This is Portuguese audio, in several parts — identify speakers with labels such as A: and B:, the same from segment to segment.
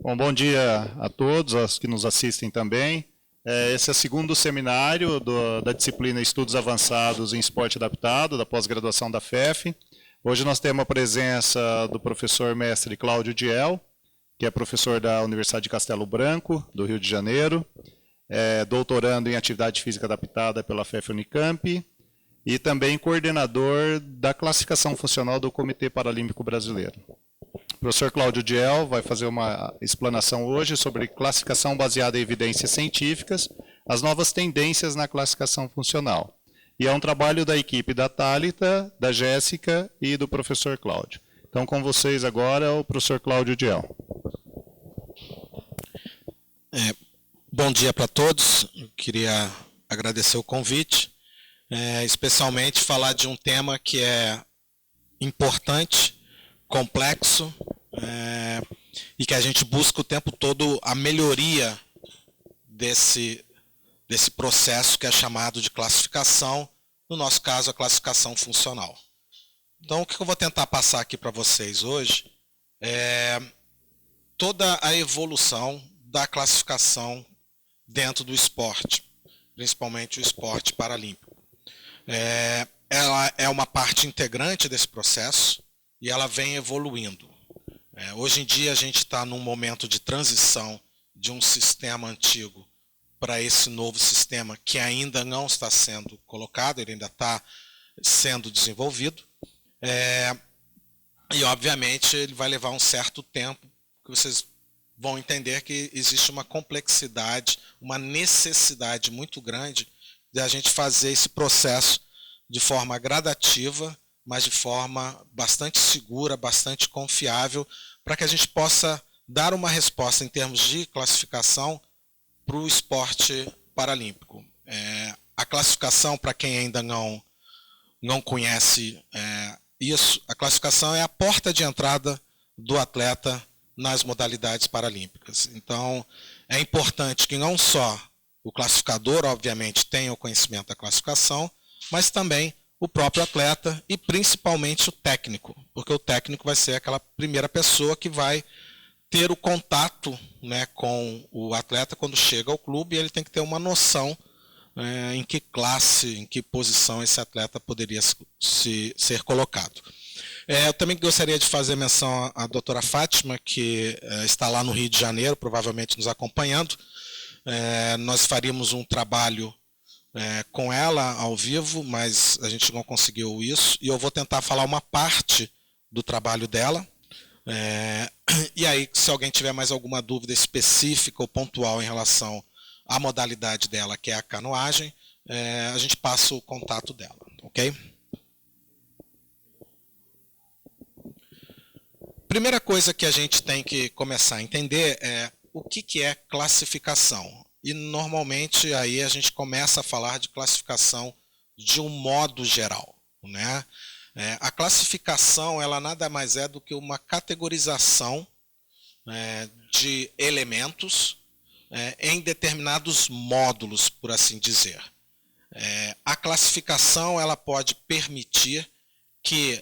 A: Bom, bom dia a todos, aos que nos assistem também. Esse é o segundo seminário da disciplina Estudos Avançados em Esporte Adaptado, da pós-graduação da FEF. Hoje nós temos a presença do professor mestre Cláudio Diel, que é professor da Universidade de Castelo Branco, do Rio de Janeiro, doutorando em Atividade Física Adaptada pela FEF Unicamp, e também coordenador da classificação funcional do Comitê Paralímpico Brasileiro. O professor Cláudio Diel vai fazer uma explanação hoje sobre classificação baseada em evidências científicas, as novas tendências na classificação funcional. E é um trabalho da equipe da Thalita, da Jéssica e do professor Cláudio. Então, com vocês agora, o professor Cláudio Diel.
B: Bom dia para todos. Eu queria agradecer o convite, especialmente falar de um tema que é importante, complexo, e que a gente busca o tempo todo a melhoria desse processo que é chamado de classificação, no nosso caso a classificação funcional. Então o que eu vou tentar passar aqui para vocês hoje é toda a evolução da classificação dentro do esporte, principalmente o esporte paralímpico. Ela é uma parte integrante desse processo e ela vem evoluindo. Hoje em dia a gente está num momento de transição de um sistema antigo para esse novo sistema que ainda não está sendo colocado, ele ainda está sendo desenvolvido. E obviamente ele vai levar um certo tempo, que vocês vão entender que existe uma complexidade, uma necessidade muito grande de a gente fazer esse processo de forma gradativa, mas de forma bastante segura, bastante confiável, para que a gente possa dar uma resposta em termos de classificação para o esporte paralímpico. A classificação, para quem ainda não conhece isso, a classificação é a porta de entrada do atleta nas modalidades paralímpicas. Então, é importante que não só o classificador, obviamente, tenha o conhecimento da classificação, mas também o próprio atleta e principalmente o técnico, porque o técnico vai ser aquela primeira pessoa que vai ter o contato, né, com o atleta quando chega ao clube, e ele tem que ter uma noção em que classe, em que posição esse atleta poderia ser colocado. Eu também gostaria de fazer menção à doutora Fátima, que está lá no Rio de Janeiro, provavelmente nos acompanhando. Nós faríamos um trabalho com ela ao vivo, mas a gente não conseguiu isso, e eu vou tentar falar uma parte do trabalho dela, e aí se alguém tiver mais alguma dúvida específica ou pontual em relação à modalidade dela, que é a canoagem, a gente passa o contato dela, ok? Primeira coisa que a gente tem que começar a entender é o que é classificação. E normalmente aí a gente começa a falar de classificação de um modo geral, né? A classificação, ela nada mais é do que uma categorização de elementos em determinados módulos, por assim dizer. A classificação, ela pode permitir que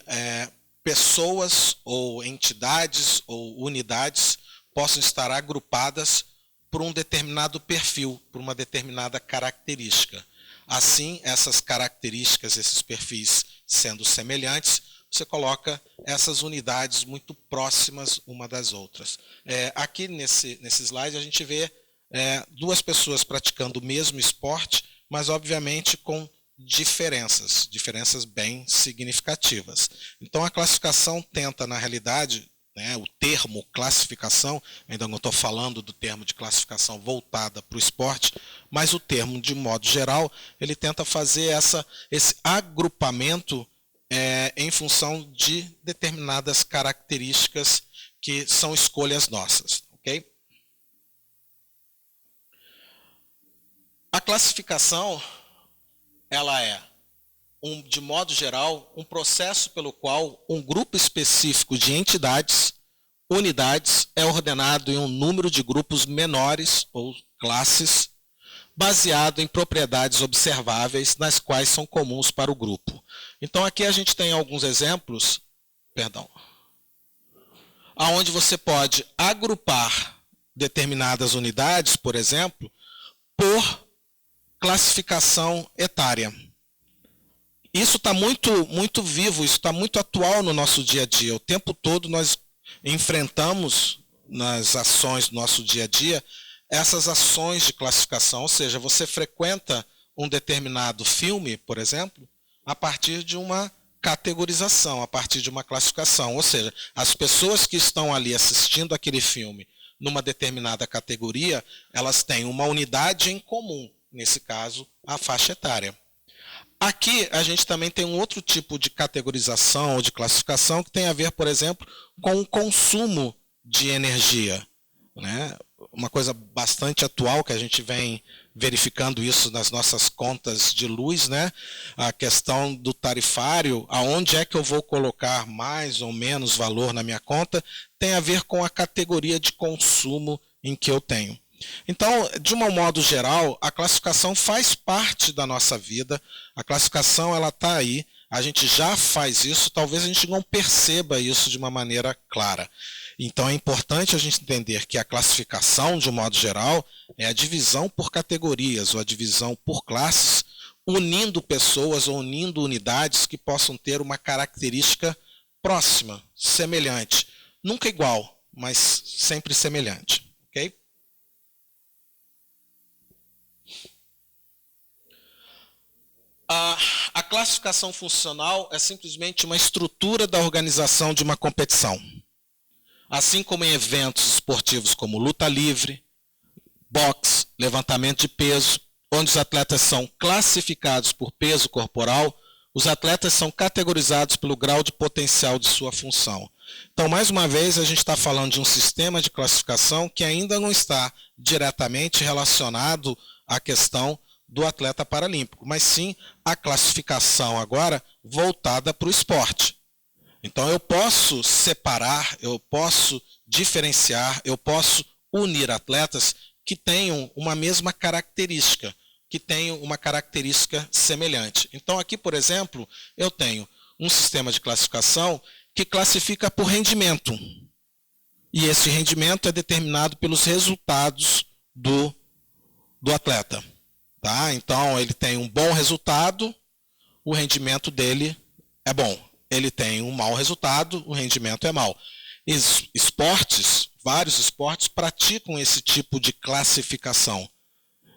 B: pessoas ou entidades ou unidades possam estar agrupadas por um determinado perfil, por uma determinada característica. Assim, essas características, esses perfis sendo semelhantes, você coloca essas unidades muito próximas uma das outras. Aqui nesse slide a gente vê duas pessoas praticando o mesmo esporte, mas obviamente com diferenças bem significativas. Então a classificação tenta, na realidade, o termo classificação, ainda não estou falando do termo de classificação voltada para o esporte, mas o termo, de modo geral, ele tenta fazer esse agrupamento em função de determinadas características que são escolhas nossas. Okay? A classificação, ela é, de modo geral, um processo pelo qual um grupo específico de entidades, unidades, é ordenado em um número de grupos menores, ou classes, baseado em propriedades observáveis, nas quais são comuns para o grupo. Então aqui a gente tem alguns exemplos, onde você pode agrupar determinadas unidades, por exemplo, por classificação etária. Isso está muito vivo, isso está muito atual no nosso dia a dia. O tempo todo nós enfrentamos nas ações do nosso dia a dia essas ações de classificação, ou seja, você frequenta um determinado filme, por exemplo, a partir de uma categorização, a partir de uma classificação. Ou seja, as pessoas que estão ali assistindo aquele filme numa determinada categoria, elas têm uma unidade em comum, nesse caso, a faixa etária. Aqui a gente também tem um outro tipo de categorização ou de classificação que tem a ver, por exemplo, com o consumo de energia, né? Uma coisa bastante atual que a gente vem verificando isso nas nossas contas de luz, né? A questão do tarifário, aonde é que eu vou colocar mais ou menos valor na minha conta, tem a ver com a categoria de consumo em que eu tenho. Então, de um modo geral, a classificação faz parte da nossa vida, a classificação ela está aí, a gente já faz isso, talvez a gente não perceba isso de uma maneira clara. Então é importante a gente entender que a classificação, de um modo geral, é a divisão por categorias, ou a divisão por classes, unindo pessoas ou unindo unidades que possam ter uma característica próxima, semelhante. Nunca igual, mas sempre semelhante. Ok? A classificação funcional é simplesmente uma estrutura da organização de uma competição. Assim como em eventos esportivos como luta livre, boxe, levantamento de peso, onde os atletas são classificados por peso corporal, os atletas são categorizados pelo grau de potencial de sua função. Então, mais uma vez, a gente está falando de um sistema de classificação que ainda não está diretamente relacionado à questão do atleta paralímpico, mas sim a classificação agora voltada para o esporte. Então eu posso separar, eu posso diferenciar, eu posso unir atletas que tenham uma mesma característica, que tenham uma característica semelhante. Então aqui, por exemplo, eu tenho um sistema de classificação que classifica por rendimento. E esse rendimento é determinado pelos resultados do atleta. Tá? Então, ele tem um bom resultado, o rendimento dele é bom. Ele tem um mau resultado, o rendimento é mau. Esportes, vários esportes praticam esse tipo de classificação.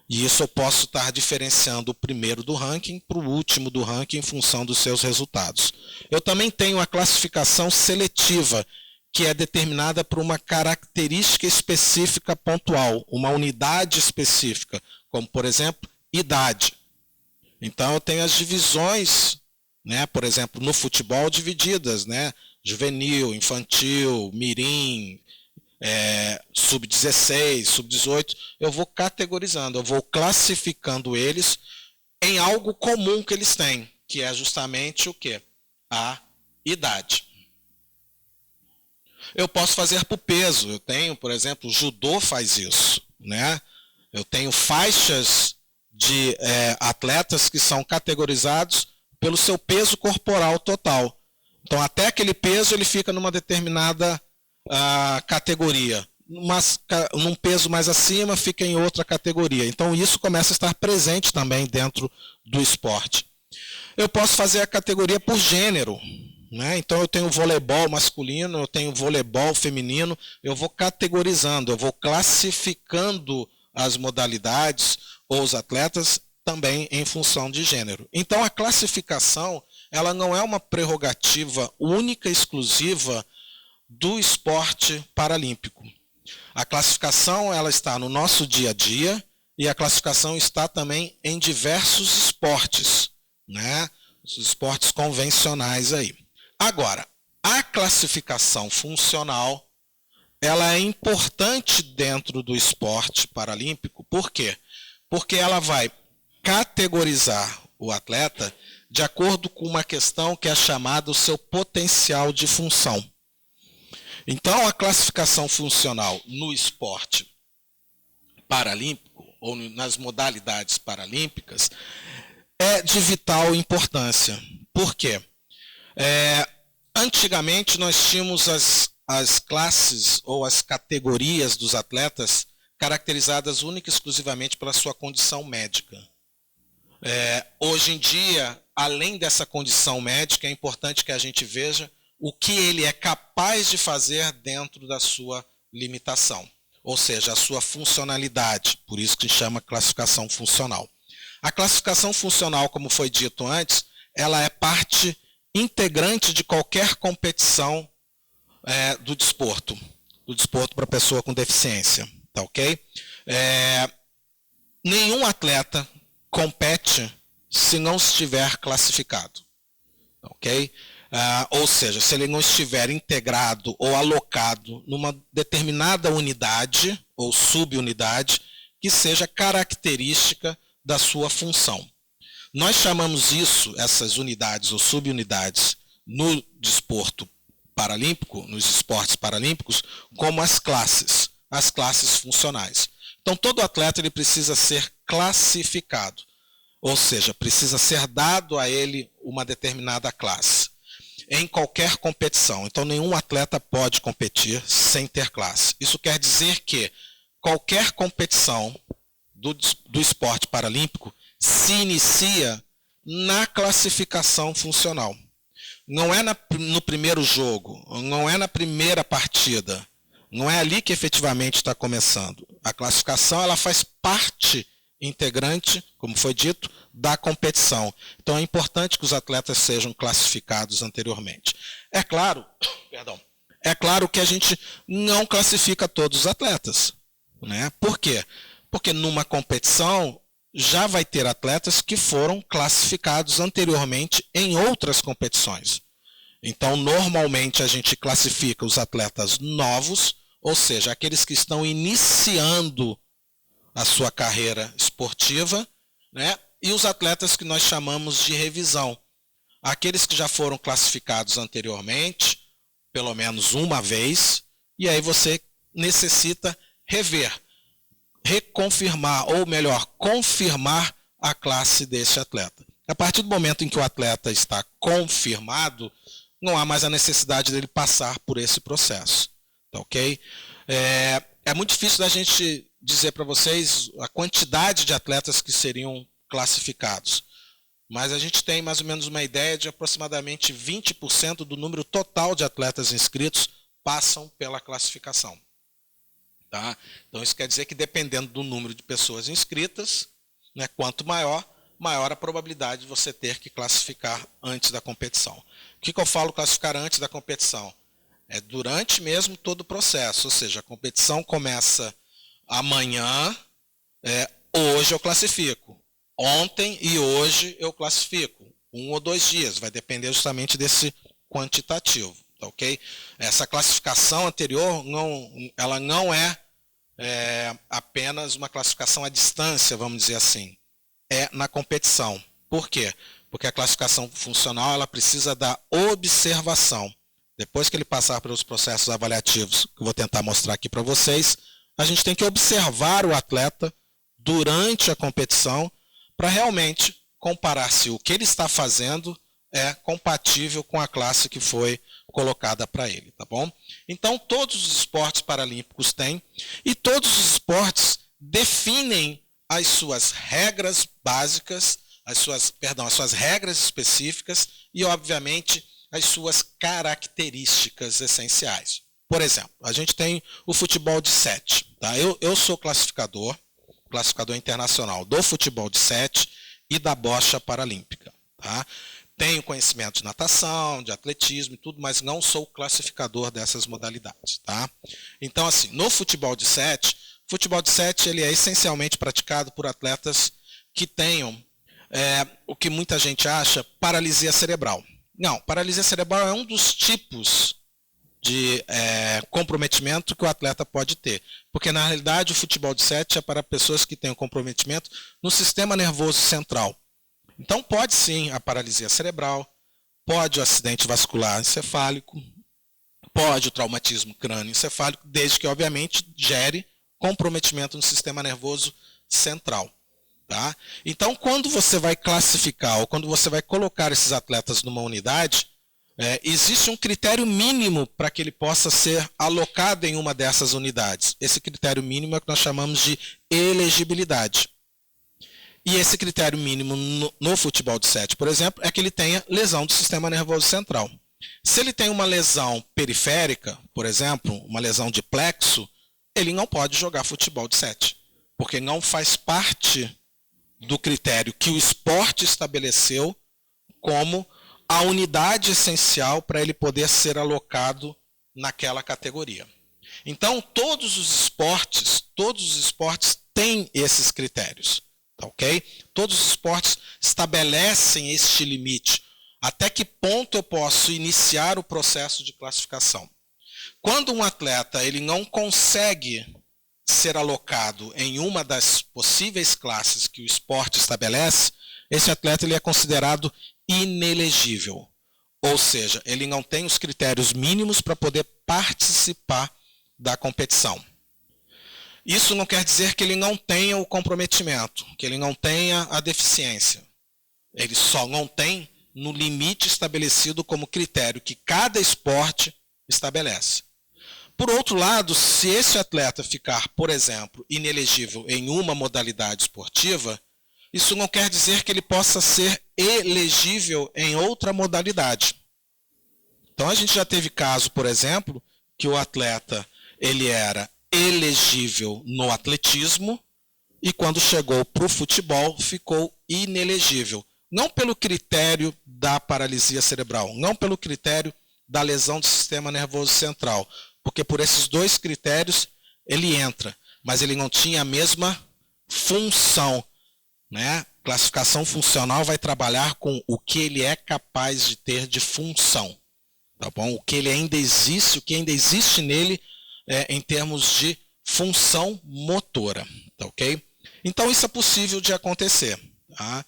B: E isso eu posso estar diferenciando o primeiro do ranking para o último do ranking em função dos seus resultados. Eu também tenho a classificação seletiva, que é determinada por uma característica específica pontual, uma unidade específica, como, por exemplo, idade. Então eu tenho as divisões, né, por exemplo, no futebol divididas, né, juvenil, infantil, mirim, sub-16, sub-18, eu vou categorizando, eu vou classificando eles em algo comum que eles têm, que é justamente o quê? A idade. Eu posso fazer por peso, eu tenho, por exemplo, o judô faz isso, né? Eu tenho faixas de atletas que são categorizados pelo seu peso corporal total. Então, até aquele peso ele fica numa determinada categoria. Num peso mais acima, fica em outra categoria. Então, isso começa a estar presente também dentro do esporte. Eu posso fazer a categoria por gênero. Né? Então, eu tenho voleibol masculino, eu tenho voleibol feminino. Eu vou categorizando, eu vou classificando as modalidades ou os atletas também em função de gênero. Então, a classificação ela não é uma prerrogativa única e exclusiva do esporte paralímpico. A classificação ela está no nosso dia a dia e a classificação está também em diversos esportes, né? Os esportes convencionais aí. Agora, a classificação funcional ela é importante dentro do esporte paralímpico. Por quê? Porque ela vai categorizar o atleta de acordo com uma questão que é chamada o seu potencial de função. Então, a classificação funcional no esporte paralímpico, ou nas modalidades paralímpicas, é de vital importância. Por quê? Antigamente, nós tínhamos as as classes ou as categorias dos atletas caracterizadas única e exclusivamente pela sua condição médica. Hoje em dia, além dessa condição médica, é importante que a gente veja o que ele é capaz de fazer dentro da sua limitação, ou seja, a sua funcionalidade, por isso que se chama classificação funcional. A classificação funcional, como foi dito antes, ela é parte integrante de qualquer competição do desporto para pessoa com deficiência, tá ok? Nenhum atleta compete se não estiver classificado, ok? Ou seja, se ele não estiver integrado ou alocado numa determinada unidade ou subunidade que seja característica da sua função. Nós chamamos isso, essas unidades ou subunidades no desporto paralímpico, nos esportes paralímpicos, como as classes funcionais. Então todo atleta ele precisa ser classificado, ou seja, precisa ser dado a ele uma determinada classe, em qualquer competição. Então nenhum atleta pode competir sem ter classe. Isso quer dizer que qualquer competição do esporte paralímpico se inicia na classificação funcional. Não é no primeiro jogo, não é na primeira partida, não é ali que efetivamente está começando. A classificação ela faz parte integrante, como foi dito, da competição. Então é importante que os atletas sejam classificados anteriormente. É claro que a gente não classifica todos os atletas, né? Por quê? Porque numa competição já vai ter atletas que foram classificados anteriormente em outras competições. Então, normalmente, a gente classifica os atletas novos, ou seja, aqueles que estão iniciando a sua carreira esportiva, né? E os atletas que nós chamamos de revisão. Aqueles que já foram classificados anteriormente, pelo menos uma vez, e aí você necessita reconfirmar, ou melhor, confirmar a classe desse atleta. A partir do momento em que o atleta está confirmado, não há mais a necessidade dele passar por esse processo. Tá, ok? É muito difícil da gente dizer para vocês a quantidade de atletas que seriam classificados, mas a gente tem mais ou menos uma ideia de aproximadamente 20% do número total de atletas inscritos passam pela classificação. Tá? Então isso quer dizer que dependendo do número de pessoas inscritas, né, quanto maior a probabilidade de você ter que classificar antes da competição. O que eu falo classificar antes da competição? É durante mesmo todo o processo, ou seja, a competição começa amanhã, hoje eu classifico, ontem e hoje eu classifico, 1 ou 2 dias, vai depender justamente desse quantitativo, tá, ok? Essa classificação anterior, ela não é apenas uma classificação à distância, vamos dizer assim, é na competição. Por quê? Porque a classificação funcional ela precisa da observação. Depois que ele passar pelos processos avaliativos, que eu vou tentar mostrar aqui para vocês, a gente tem que observar o atleta durante a competição para realmente comparar se o que ele está fazendo é compatível com a classe que foi colocada para ele, tá bom? Então, todos os esportes paralímpicos têm, e todos os esportes definem as suas regras básicas, as suas regras específicas e, obviamente, as suas características essenciais. Por exemplo, a gente tem o futebol de 7. Tá? Eu sou classificador internacional do futebol de 7 e da bocha paralímpica. Tá? Tenho conhecimento de natação, de atletismo e tudo, mas não sou classificador dessas modalidades. Tá? Então, assim, no futebol de 7, ele é essencialmente praticado por atletas que tenham o que muita gente acha paralisia cerebral. Não, paralisia cerebral é um dos tipos de comprometimento que o atleta pode ter. Porque, na realidade, o futebol de 7 é para pessoas que têm um comprometimento no sistema nervoso central. Então, pode sim a paralisia cerebral, pode o acidente vascular encefálico, pode o traumatismo crânioencefálico, desde que, obviamente, gere comprometimento no sistema nervoso central. Tá? Então, quando você vai classificar ou quando você vai colocar esses atletas numa unidade, existe um critério mínimo para que ele possa ser alocado em uma dessas unidades. Esse critério mínimo é o que nós chamamos de elegibilidade. E esse critério mínimo no futebol de 7, por exemplo, é que ele tenha lesão do sistema nervoso central. Se ele tem uma lesão periférica, por exemplo, uma lesão de plexo, ele não pode jogar futebol de 7, porque não faz parte do critério que o esporte estabeleceu como a unidade essencial para ele poder ser alocado naquela categoria. Então, todos os esportes têm esses critérios, tá ok? Todos os esportes estabelecem este limite. Até que ponto eu posso iniciar o processo de classificação? Quando um atleta ele não consegue ser alocado em uma das possíveis classes que o esporte estabelece, esse atleta ele é considerado inelegível. Ou seja, ele não tem os critérios mínimos para poder participar da competição. Isso não quer dizer que ele não tenha o comprometimento, que ele não tenha a deficiência. Ele só não tem no limite estabelecido como critério que cada esporte estabelece. Por outro lado, se esse atleta ficar, por exemplo, inelegível em uma modalidade esportiva, isso não quer dizer que ele possa ser elegível em outra modalidade. Então a gente já teve caso, por exemplo, que o atleta ele era elegível no atletismo e quando chegou para o futebol ficou inelegível. Não pelo critério da paralisia cerebral, não pelo critério da lesão do sistema nervoso central, porque por esses dois critérios ele entra, mas ele não tinha a mesma função, né? Classificação funcional vai trabalhar com o que ele é capaz de ter de função, tá bom? O que ele ainda existe, o que ainda existe nele em termos de função motora, tá ok? Então isso é possível de acontecer, tá?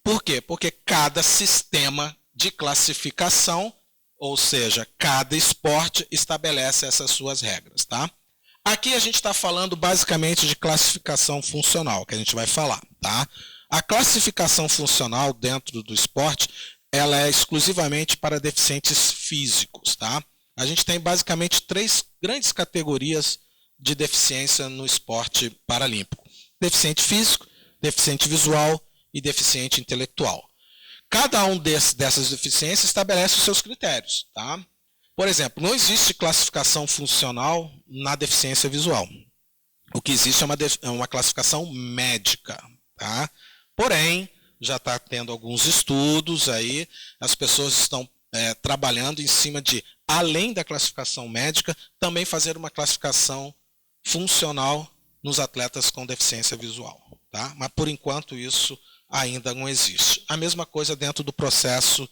B: Por quê? Porque cada sistema de classificação, ou seja, cada esporte estabelece essas suas regras, tá? Aqui a gente está falando basicamente de classificação funcional, que a gente vai falar, tá? A classificação funcional dentro do esporte, ela é exclusivamente para deficientes físicos, tá? A gente tem basicamente 3 grandes categorias de deficiência no esporte paralímpico: deficiente físico, deficiente visual e deficiente intelectual. Cada um dessas deficiências estabelece os seus critérios, tá? Por exemplo, não existe classificação funcional na deficiência visual. O que existe é uma classificação médica, tá? Porém, já está tendo alguns estudos aí, as pessoas estão trabalhando em cima de, além da classificação médica, também fazer uma classificação funcional nos atletas com deficiência visual, tá? Mas por enquanto isso ainda não existe. A mesma coisa dentro do processo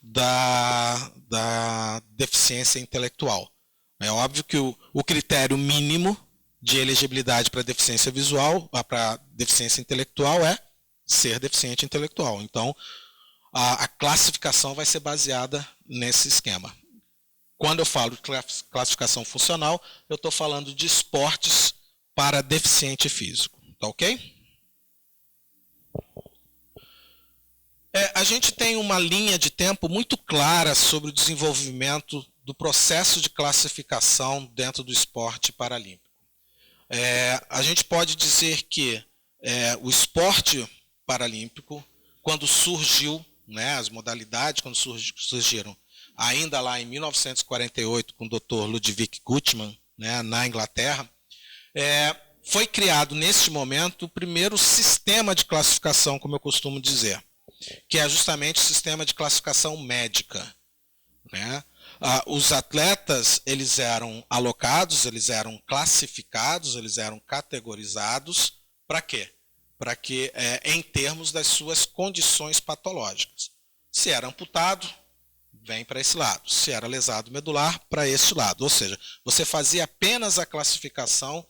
B: da deficiência intelectual. É óbvio que o critério mínimo de elegibilidade para deficiência visual, para deficiência intelectual, é ser deficiente intelectual. Então, a classificação vai ser baseada nesse esquema. Quando eu falo de classificação funcional, eu estou falando de esportes para deficiente físico. Tá ok? A gente tem uma linha de tempo muito clara sobre o desenvolvimento do processo de classificação dentro do esporte paralímpico. A gente pode dizer que o esporte paralímpico, quando surgiu, né, as modalidades, quando surgiram, ainda lá em 1948, com o Dr. Ludwig Guttmann, né, na Inglaterra, foi criado neste momento o primeiro sistema de classificação, como eu costumo dizer, que é justamente o sistema de classificação médica, né? Os atletas, eles eram alocados, eles eram classificados, eles eram categorizados, para quê? Para que, em termos das suas condições patológicas. Se era amputado, vem para esse lado. Se era lesado medular, para este lado. Ou seja, você fazia apenas a classificação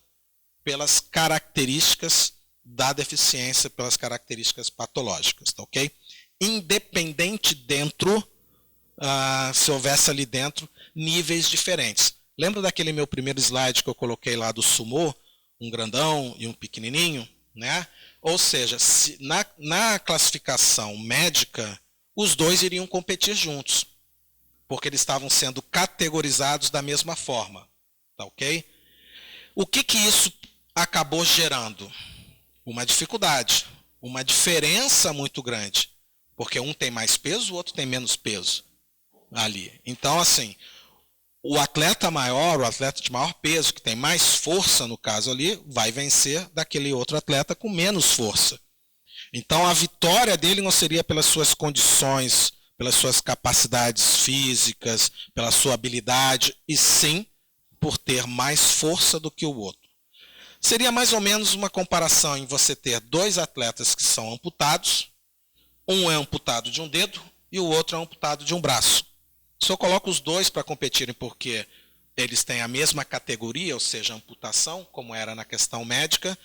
B: pelas características da deficiência, pelas características patológicas, tá ok? Independente dentro, se houvesse ali dentro, níveis diferentes. Lembra daquele meu primeiro slide que eu coloquei lá do sumô? Um grandão e um pequenininho, né? Ou seja, na classificação médica, os dois iriam competir juntos. porque eles estavam sendo categorizados da mesma forma. Tá ok? O que isso acabou gerando? Uma dificuldade, uma diferença muito grande, porque um tem mais peso, o outro tem menos peso ali. Então, assim, o atleta maior, o atleta de maior peso, que tem mais força no caso ali, vai vencer daquele outro atleta com menos força. Então, a vitória dele não seria pelas suas condições, pelas suas capacidades físicas, pela sua habilidade, e sim por ter mais força do que o outro. Seria mais ou menos uma comparação em você ter dois atletas que são amputados, um é amputado de um dedo e o outro é amputado de um braço. Se eu coloco os dois para competirem porque eles têm a mesma categoria, ou seja, amputação, como era na questão médica,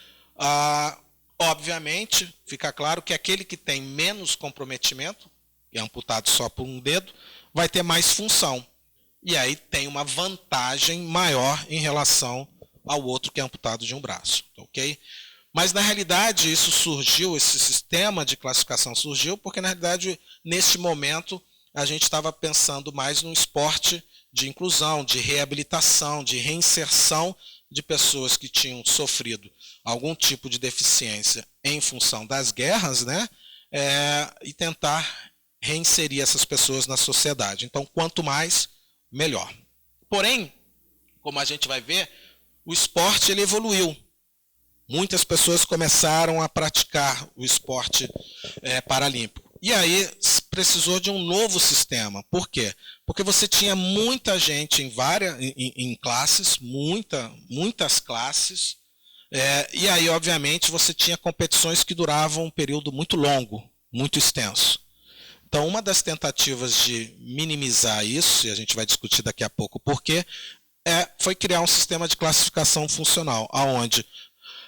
B: obviamente fica claro que aquele que tem menos comprometimento, que é amputado só por um dedo, vai ter mais função. E aí tem uma vantagem maior em relação ao outro que é amputado de um braço, ok? Mas na realidade isso surgiu, esse sistema de classificação surgiu porque na realidade neste momento a gente estava pensando mais no esporte de inclusão, de reabilitação, de reinserção de pessoas que tinham sofrido algum tipo de deficiência em função das guerras, né? E tentar reinserir essas pessoas na sociedade. Então, quanto mais, melhor. Porém, como a gente vai ver, o esporte ele evoluiu. Muitas pessoas começaram a praticar o esporte paralímpico. E aí precisou de um novo sistema. Por quê? Porque você tinha muita gente em classes, muitas classes, e aí, obviamente, você tinha competições que duravam um período muito longo, muito extenso. Então, uma das tentativas de minimizar isso, e a gente vai discutir daqui a pouco por quê, foi criar um sistema de classificação funcional, onde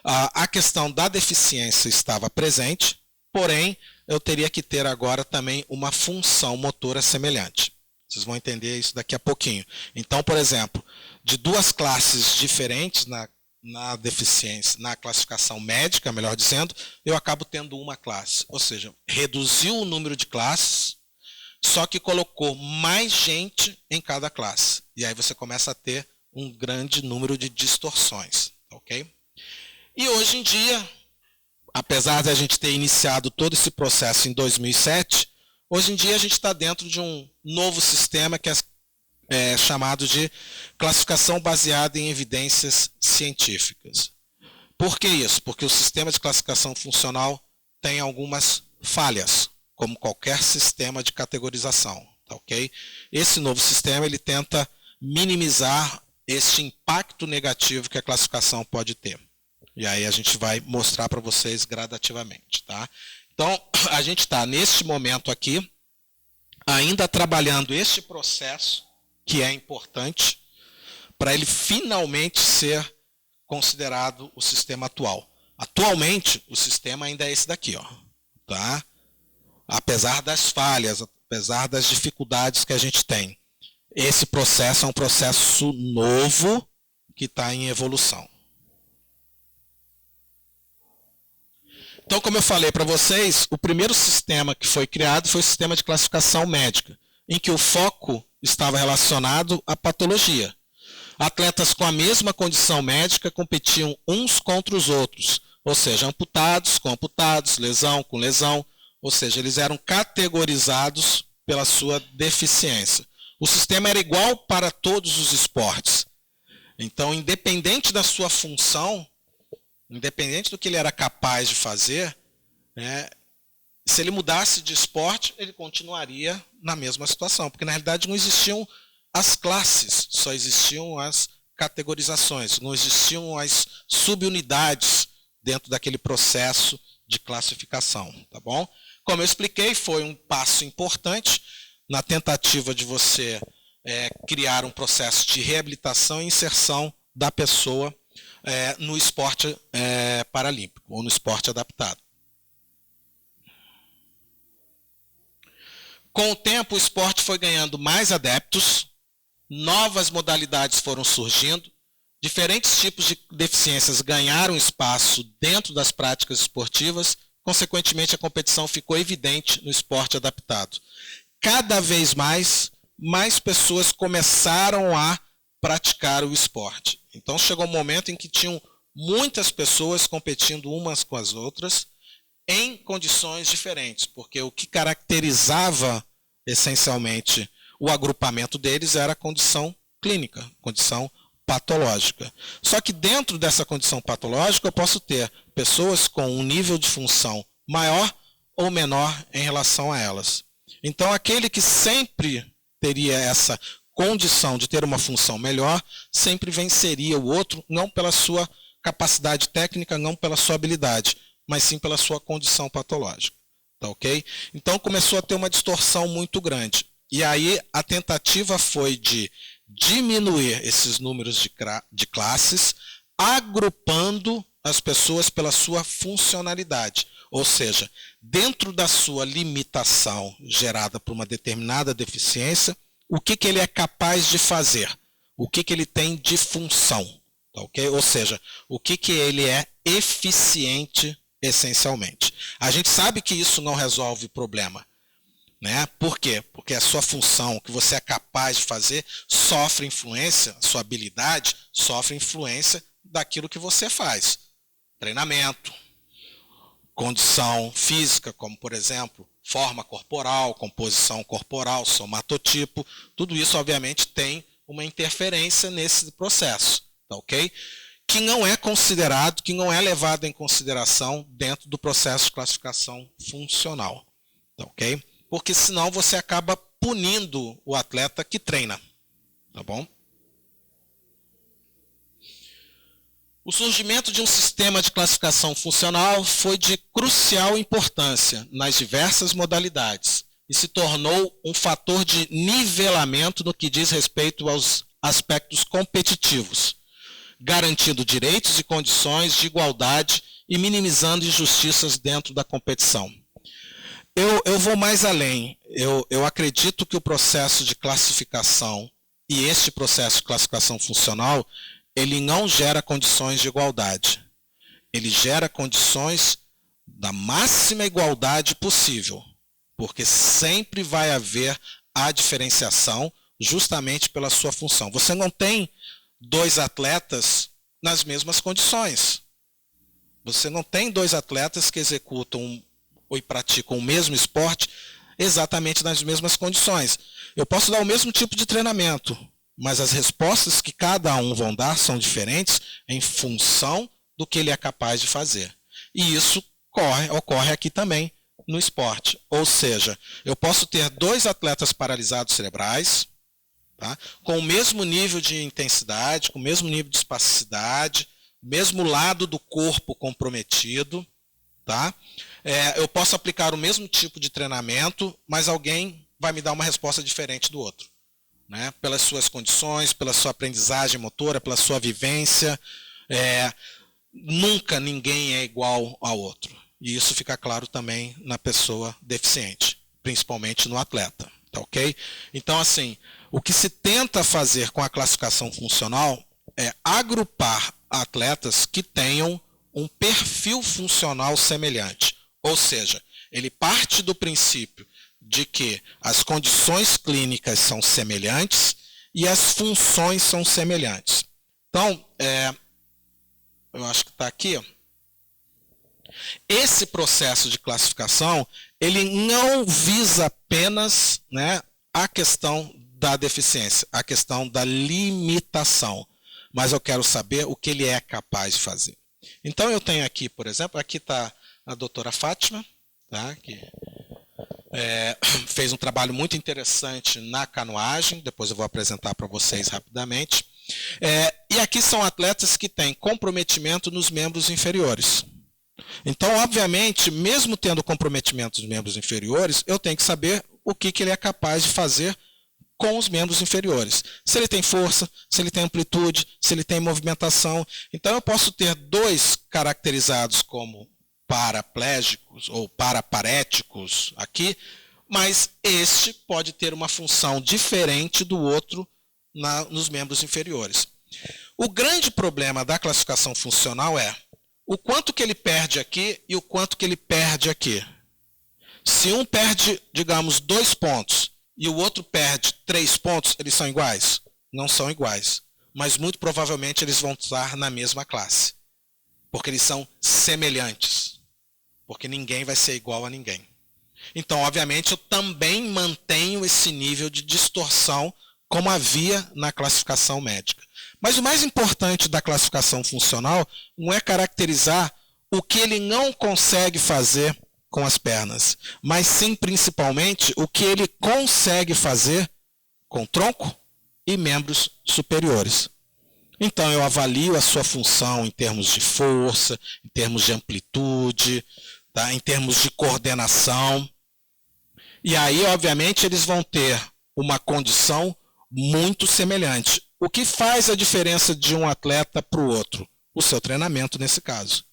B: a questão da deficiência estava presente, porém, eu teria que ter agora também uma função motora semelhante. Vocês vão entender isso daqui a pouquinho. Então, por exemplo, de duas classes diferentes na deficiência, na classificação médica, melhor dizendo, eu acabo tendo uma classe. Ou seja, reduziu o número de classes, só que colocou mais gente em cada classe. E aí você começa a ter um grande número de distorções. Ok? E hoje em dia, apesar de a gente ter iniciado todo esse processo em 2007, hoje em dia a gente está dentro de um novo sistema que é chamado de classificação baseada em evidências científicas. Por que isso? Porque o sistema de classificação funcional tem algumas falhas, como qualquer sistema de categorização. Tá, ok? Esse novo sistema ele tenta minimizar este impacto negativo que a classificação pode ter. E aí a gente vai mostrar para vocês gradativamente. Tá? Então, a gente está, neste momento aqui, ainda trabalhando este processo, que é importante, para ele finalmente ser considerado o sistema atual. Atualmente, o sistema ainda é esse daqui. Ó, tá? Apesar das falhas, apesar das dificuldades que a gente tem. Esse processo é um processo novo que está em evolução. Então, como eu falei para vocês, o primeiro sistema que foi criado foi o sistema de classificação médica, em que o foco estava relacionado à patologia. Atletas com a mesma condição médica competiam uns contra os outros, ou seja, amputados com amputados, lesão com lesão, ou seja, eles eram categorizados pela sua deficiência. O sistema era igual para todos os esportes. Então, independente da sua função, independente do que ele era capaz de fazer, se ele mudasse de esporte, ele continuaria na mesma situação, porque na realidade não existiam as classes, só existiam as categorizações, não existiam as subunidades dentro daquele processo de classificação, tá bom? Como eu expliquei, foi um passo importante na tentativa de você criar um processo de reabilitação e inserção da pessoa no esporte paralímpico, ou no esporte adaptado. Com o tempo, o esporte foi ganhando mais adeptos, novas modalidades foram surgindo, diferentes tipos de deficiências ganharam espaço dentro das práticas esportivas, consequentemente a competição ficou evidente no esporte adaptado. Cada vez mais mais pessoas começaram a praticar o esporte. Então chegou um momento em que tinham muitas pessoas competindo umas com as outras em condições diferentes, porque o que caracterizava essencialmente o agrupamento deles era a condição clínica, condição patológica. Só que dentro dessa condição patológica eu posso ter pessoas com um nível de função maior ou menor em relação a elas. Então aquele que sempre teria essa condição de ter uma função melhor, sempre venceria o outro, não pela sua capacidade técnica, não pela sua habilidade, mas sim pela sua condição patológica. Tá ok? Então começou a ter uma distorção muito grande. E aí a tentativa foi de diminuir esses números de classes, agrupando as pessoas pela sua funcionalidade. Ou seja, dentro da sua limitação gerada por uma determinada deficiência, o que ele é capaz de fazer? O que ele tem de função? Tá okay? Ou seja, o que ele é eficiente essencialmente. A gente sabe que isso não resolve o problema. Né? Por quê? Porque a sua função, o que você é capaz de fazer, sofre influência, a sua habilidade sofre influência daquilo que você faz. Treinamento, condição física, como por exemplo, forma corporal, composição corporal, somatotipo, tudo isso obviamente tem uma interferência nesse processo, tá ok? Que não é considerado, que não é levado em consideração dentro do processo de classificação funcional, tá ok? Porque senão você acaba punindo o atleta que treina, tá bom? O surgimento de um sistema de classificação funcional foi de crucial importância nas diversas modalidades e se tornou um fator de nivelamento no que diz respeito aos aspectos competitivos, garantindo direitos e condições de igualdade e minimizando injustiças dentro da competição. Eu vou mais além. Eu acredito que o processo de classificação e este processo de classificação funcional, ele não gera condições de igualdade. Ele gera condições da máxima igualdade possível, porque sempre vai haver a diferenciação justamente pela sua função. Você não tem dois atletas nas mesmas condições. Você não tem dois atletas que executam ou praticam o mesmo esporte exatamente nas mesmas condições. Eu posso dar o mesmo tipo de treinamento, mas as respostas que cada um vão dar são diferentes em função do que ele é capaz de fazer. E isso ocorre aqui também no esporte. Ou seja, eu posso ter dois atletas paralisados cerebrais, tá, com o mesmo nível de intensidade, com o mesmo nível de espasticidade, mesmo lado do corpo comprometido, tá? Eu posso aplicar o mesmo tipo de treinamento, mas alguém vai me dar uma resposta diferente do outro, né? Pelas suas condições, pela sua aprendizagem motora, pela sua vivência. Nunca ninguém é igual ao outro. E isso fica claro também na pessoa deficiente, principalmente no atleta. Tá ok? Então, assim, o que se tenta fazer com a classificação funcional é agrupar atletas que tenham um perfil funcional semelhante. Ou seja, ele parte do princípio de que as condições clínicas são semelhantes e as funções são semelhantes. Então, eu acho que está aqui. Ó. Esse processo de classificação, ele não visa apenas, né, a questão da deficiência, a questão da limitação. Mas eu quero saber o que ele é capaz de fazer. Então, eu tenho aqui, por exemplo, aqui está a doutora Fátima, tá, que fez um trabalho muito interessante na canoagem, depois eu vou apresentar para vocês rapidamente. E aqui são atletas que têm comprometimento nos membros inferiores. Então, obviamente, mesmo tendo comprometimento nos membros inferiores, eu tenho que saber o que ele é capaz de fazer com os membros inferiores. Se ele tem força, se ele tem amplitude, se ele tem movimentação. Então, eu posso ter dois caracterizados como paraplégicos ou paraparéticos aqui, mas este pode ter uma função diferente do outro nos membros inferiores. O grande problema da classificação funcional é o quanto que ele perde aqui e o quanto que ele perde aqui. Se um perde, digamos, 2 pontos e o outro perde 3 pontos, eles são iguais? Não são iguais. Mas muito provavelmente eles vão estar na mesma classe. Porque eles são semelhantes. Porque ninguém vai ser igual a ninguém. Então, obviamente, eu também mantenho esse nível de distorção como havia na classificação médica. Mas o mais importante da classificação funcional não é caracterizar o que ele não consegue fazer com as pernas, mas sim, principalmente, o que ele consegue fazer com tronco e membros superiores. Então, eu avalio a sua função em termos de força, em termos de amplitude, tá? Em termos de coordenação. E aí, obviamente, eles vão ter uma condição muito semelhante. O que faz a diferença de um atleta para o outro? O seu treinamento, nesse caso.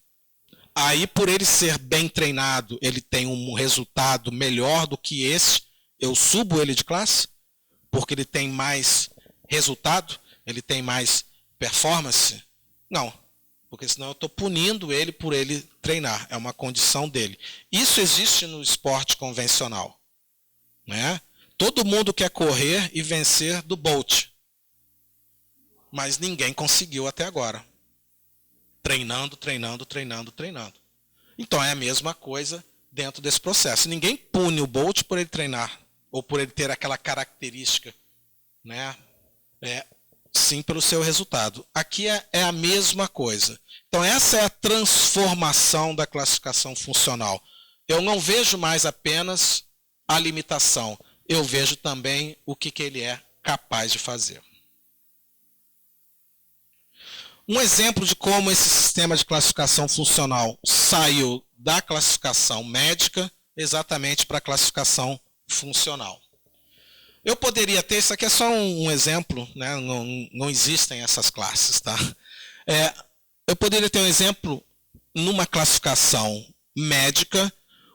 B: Aí, por ele ser bem treinado, ele tem um resultado melhor do que esse, eu subo ele de classe, porque ele tem mais resultado, ele tem mais performance? Não, porque senão eu estou punindo ele por ele treinar, é uma condição dele. Isso existe no esporte convencional, né? Todo mundo quer correr e vencer do Bolt, mas ninguém conseguiu até agora. Treinando, treinando, treinando, treinando. Então é a mesma coisa dentro desse processo. Ninguém pune o Bolt por ele treinar, ou por ele ter aquela característica, né? Sim, pelo seu resultado. Aqui é a mesma coisa. Então essa é a transformação da classificação funcional. Eu não vejo mais apenas a limitação, eu vejo também o que ele é capaz de fazer. Um exemplo de como esse sistema de classificação funcional saiu da classificação médica exatamente para a classificação funcional. Eu poderia ter, isso aqui é só um exemplo, né? Não existem essas classes, tá? Eu poderia ter um exemplo numa classificação médica,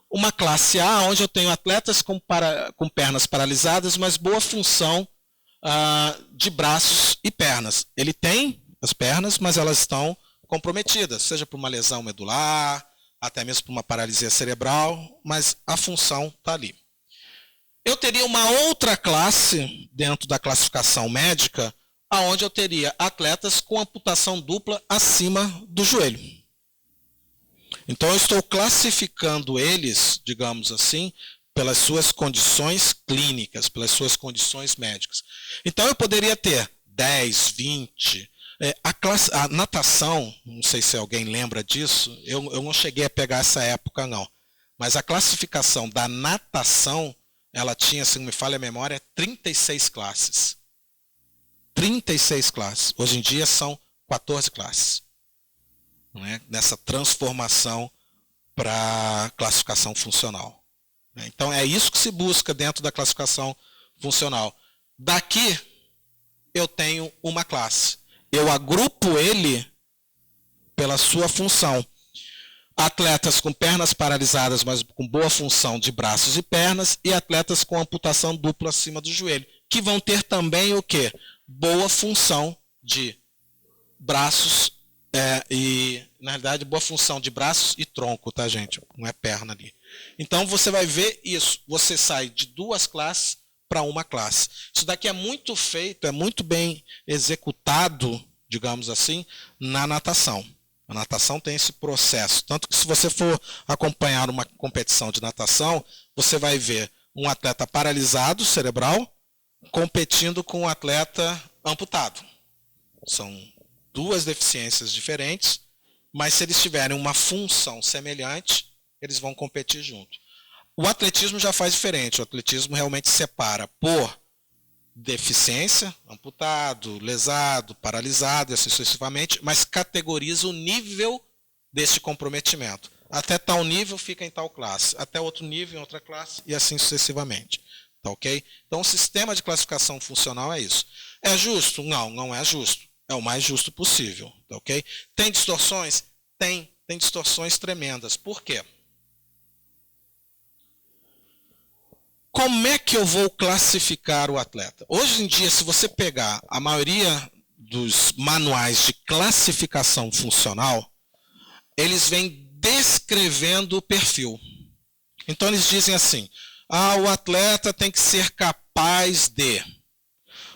B: uma classe A, onde eu tenho atletas com pernas paralisadas, mas boa função de braços e pernas. Ele tem as pernas, mas elas estão comprometidas, seja por uma lesão medular, até mesmo por uma paralisia cerebral, mas a função está ali. Eu teria uma outra classe dentro da classificação médica, onde eu teria atletas com amputação dupla acima do joelho. Então eu estou classificando eles, digamos assim, pelas suas condições clínicas, pelas suas condições médicas. Então eu poderia ter 10, 20... A natação, não sei se alguém lembra disso, eu não cheguei a pegar essa época não, mas a classificação da natação, ela tinha, se não me falha a memória, 36 classes. 36 classes. Hoje em dia são 14 classes. Né? Nessa transformação para classificação funcional. Então é isso que se busca dentro da classificação funcional. Daqui eu tenho uma classe. Eu agrupo ele pela sua função. Atletas com pernas paralisadas, mas com boa função de braços e pernas, e atletas com amputação dupla acima do joelho, que vão ter também o quê? Boa função de braços e, na realidade, boa função de braços e tronco, tá, gente? Não é perna ali. Então, você vai ver isso. Você sai de 2 classes para uma classe. Isso daqui é muito feito, é muito bem executado, digamos assim, na natação. A natação tem esse processo. Tanto que se você for acompanhar uma competição de natação, você vai ver um atleta paralisado cerebral competindo com um atleta amputado. São 2 deficiências diferentes, mas se eles tiverem uma função semelhante, eles vão competir junto. O atletismo já faz diferente. O atletismo realmente separa por deficiência, amputado, lesado, paralisado, e assim sucessivamente, mas categoriza o nível desse comprometimento. Até tal nível fica em tal classe, até outro nível em outra classe, e assim sucessivamente. Tá ok? Então o sistema de classificação funcional é isso. É justo? Não, não é justo. É o mais justo possível. Tá ok? Tem distorções? Tem distorções tremendas. Por quê? Como é que eu vou classificar o atleta? Hoje em dia, se você pegar a maioria dos manuais de classificação funcional, eles vêm descrevendo o perfil. Então eles dizem assim, o atleta tem que ser capaz capaz de.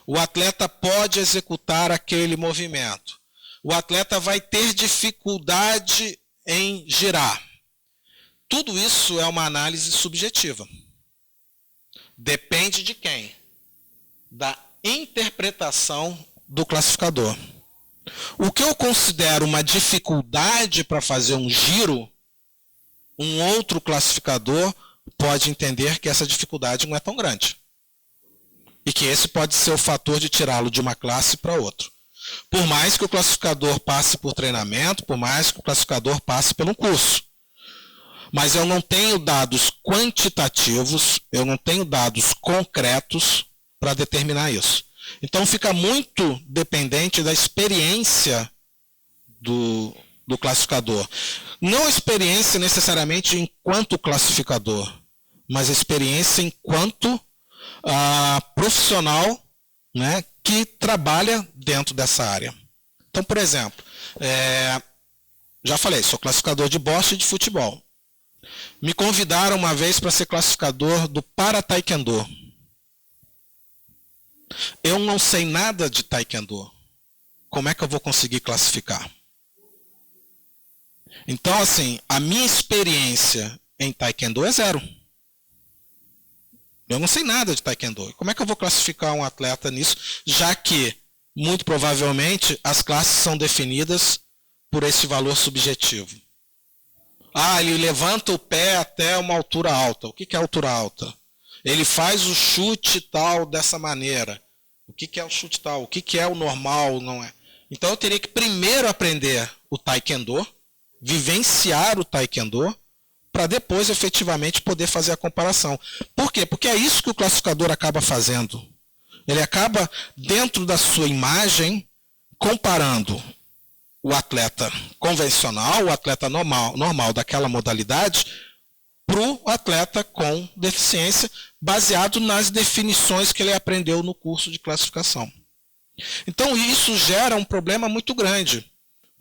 B: O atleta pode executar aquele movimento. O atleta vai ter dificuldade em girar. Tudo isso é uma análise subjetiva. Depende de quem? Da interpretação do classificador. O que eu considero uma dificuldade para fazer um giro, um outro classificador pode entender que essa dificuldade não é tão grande. E que esse pode ser o fator de tirá-lo de uma classe para outra. Por mais que o classificador passe por treinamento, por mais que o classificador passe por um curso. Mas eu não tenho dados quantitativos, eu não tenho dados concretos para determinar isso. Então fica muito dependente da experiência do classificador. Não a experiência necessariamente enquanto classificador, mas a experiência enquanto profissional, né, que trabalha dentro dessa área. Então, por exemplo, já falei, sou classificador de boxe e de futebol. Me convidaram uma vez para ser classificador do para-taekwondo. Eu não sei nada de taekwondo. Como é que eu vou conseguir classificar? Então, assim, a minha experiência em taekwondo é zero. Eu não sei nada de taekwondo. Como é que eu vou classificar um atleta nisso, já que, muito provavelmente, as classes são definidas por esse valor subjetivo? Ele levanta o pé até uma altura alta. O que é altura alta? Ele faz o chute tal dessa maneira. O que é o chute tal? O que é o normal? Não é? Então eu teria que primeiro aprender o taekwondo, vivenciar o taekwondo, para depois efetivamente poder fazer a comparação. Por quê? Porque é isso que o classificador acaba fazendo. Ele acaba, dentro da sua imagem, comparando o atleta convencional, o atleta normal daquela modalidade, para o atleta com deficiência, baseado nas definições que ele aprendeu no curso de classificação. Então isso gera um problema muito grande,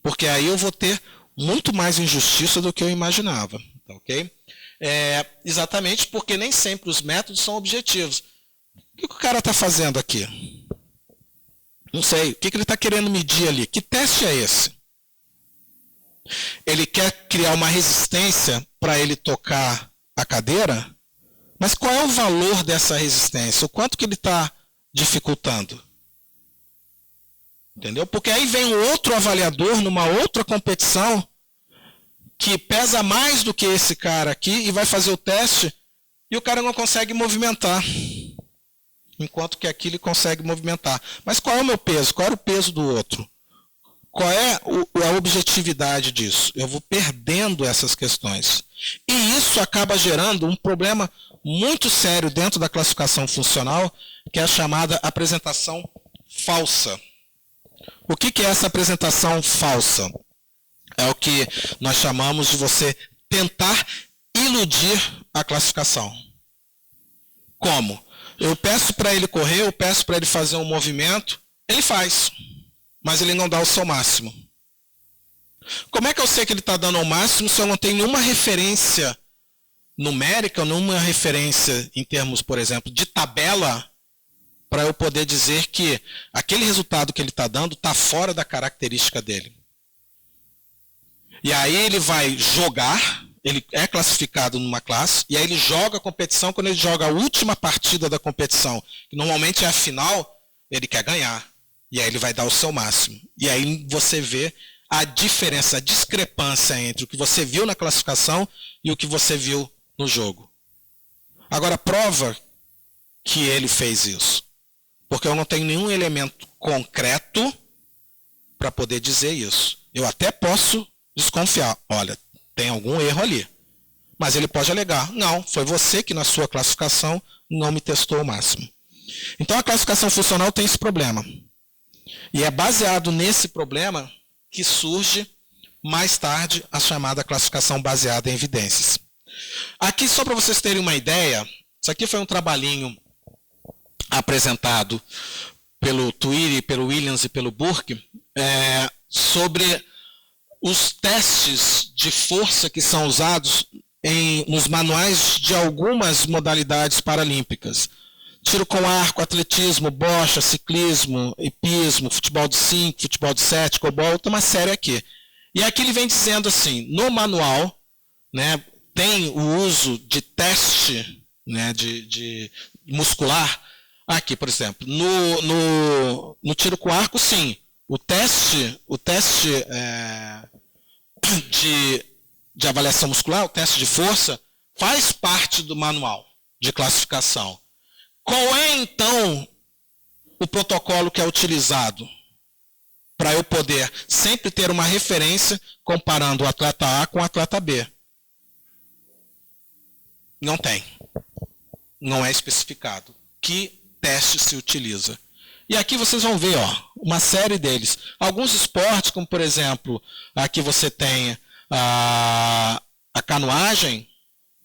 B: porque aí eu vou ter muito mais injustiça do que eu imaginava. Okay? Exatamente porque nem sempre os métodos são objetivos. O que o cara está fazendo aqui? Não sei. O que ele está querendo medir ali? Que teste é esse? Ele quer criar uma resistência para ele tocar a cadeira? Mas qual é o valor dessa resistência? O quanto que ele está dificultando? Entendeu? Porque aí vem um outro avaliador numa outra competição que pesa mais do que esse cara aqui e vai fazer o teste e o cara não consegue movimentar. Enquanto que aqui ele consegue movimentar. Mas qual é o meu peso? Qual era o peso do outro? Qual é a objetividade disso? Eu vou perdendo essas questões. E isso acaba gerando um problema muito sério dentro da classificação funcional, que é a chamada apresentação falsa. O que é essa apresentação falsa? É o que nós chamamos de você tentar iludir a classificação. Como? Eu peço para ele correr, eu peço para ele fazer um movimento, ele faz, mas ele não dá o seu máximo. Como é que eu sei que ele está dando o máximo se eu não tenho nenhuma referência numérica, nenhuma referência em termos, por exemplo, de tabela, para eu poder dizer que aquele resultado que ele está dando está fora da característica dele? E aí ele vai jogar, ele é classificado numa classe, e aí ele joga a competição. Quando ele joga a última partida da competição, que normalmente é a final, ele quer ganhar. E aí ele vai dar o seu máximo. E aí você vê a diferença, a discrepância entre o que você viu na classificação e o que você viu no jogo. Agora, prova que ele fez isso. Porque eu não tenho nenhum elemento concreto para poder dizer isso. Eu até posso desconfiar. Olha, tem algum erro ali. Mas ele pode alegar. Não, foi você que na sua classificação não me testou o máximo. Então a classificação funcional tem esse problema. E é baseado nesse problema que surge mais tarde a chamada classificação baseada em evidências. Aqui, só para vocês terem uma ideia, isso aqui foi um trabalhinho apresentado pelo Twiri, pelo Williams e pelo Burke, sobre os testes de força que são usados nos manuais de algumas modalidades paralímpicas. tiro com arco, atletismo, bocha, ciclismo, hipismo, futebol de 5, futebol de 7, cobol, tem uma série aqui. E aqui ele vem dizendo assim, no manual, né, tem o uso de teste, né, de muscular. Aqui, por exemplo, no tiro com arco, sim. O teste de avaliação muscular, o teste de força, faz parte do manual de classificação. Qual é, então, o protocolo que é utilizado para eu poder sempre ter uma referência comparando o atleta A com o atleta B? Não tem. Não é especificado. Que teste se utiliza? E aqui vocês vão ver, ó, uma série deles. Alguns esportes, como por exemplo, aqui você tem a canoagem,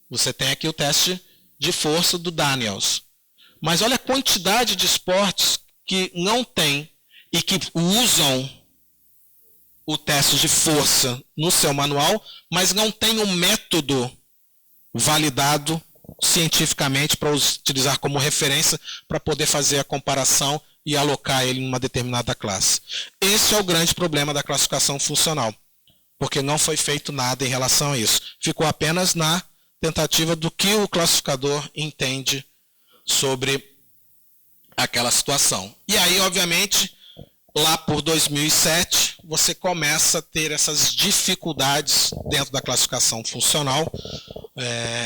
B: você tem aqui o teste de força do Daniels. Mas olha a quantidade de esportes que não tem e que usam o teste de força no seu manual, mas não tem um método validado cientificamente para utilizar como referência para poder fazer a comparação e alocar ele em uma determinada classe. Esse é o grande problema da classificação funcional, porque não foi feito nada em relação a isso. Ficou apenas na tentativa do que o classificador entende sobre aquela situação. E aí, obviamente, lá por 2007, você começa a ter essas dificuldades dentro da classificação funcional,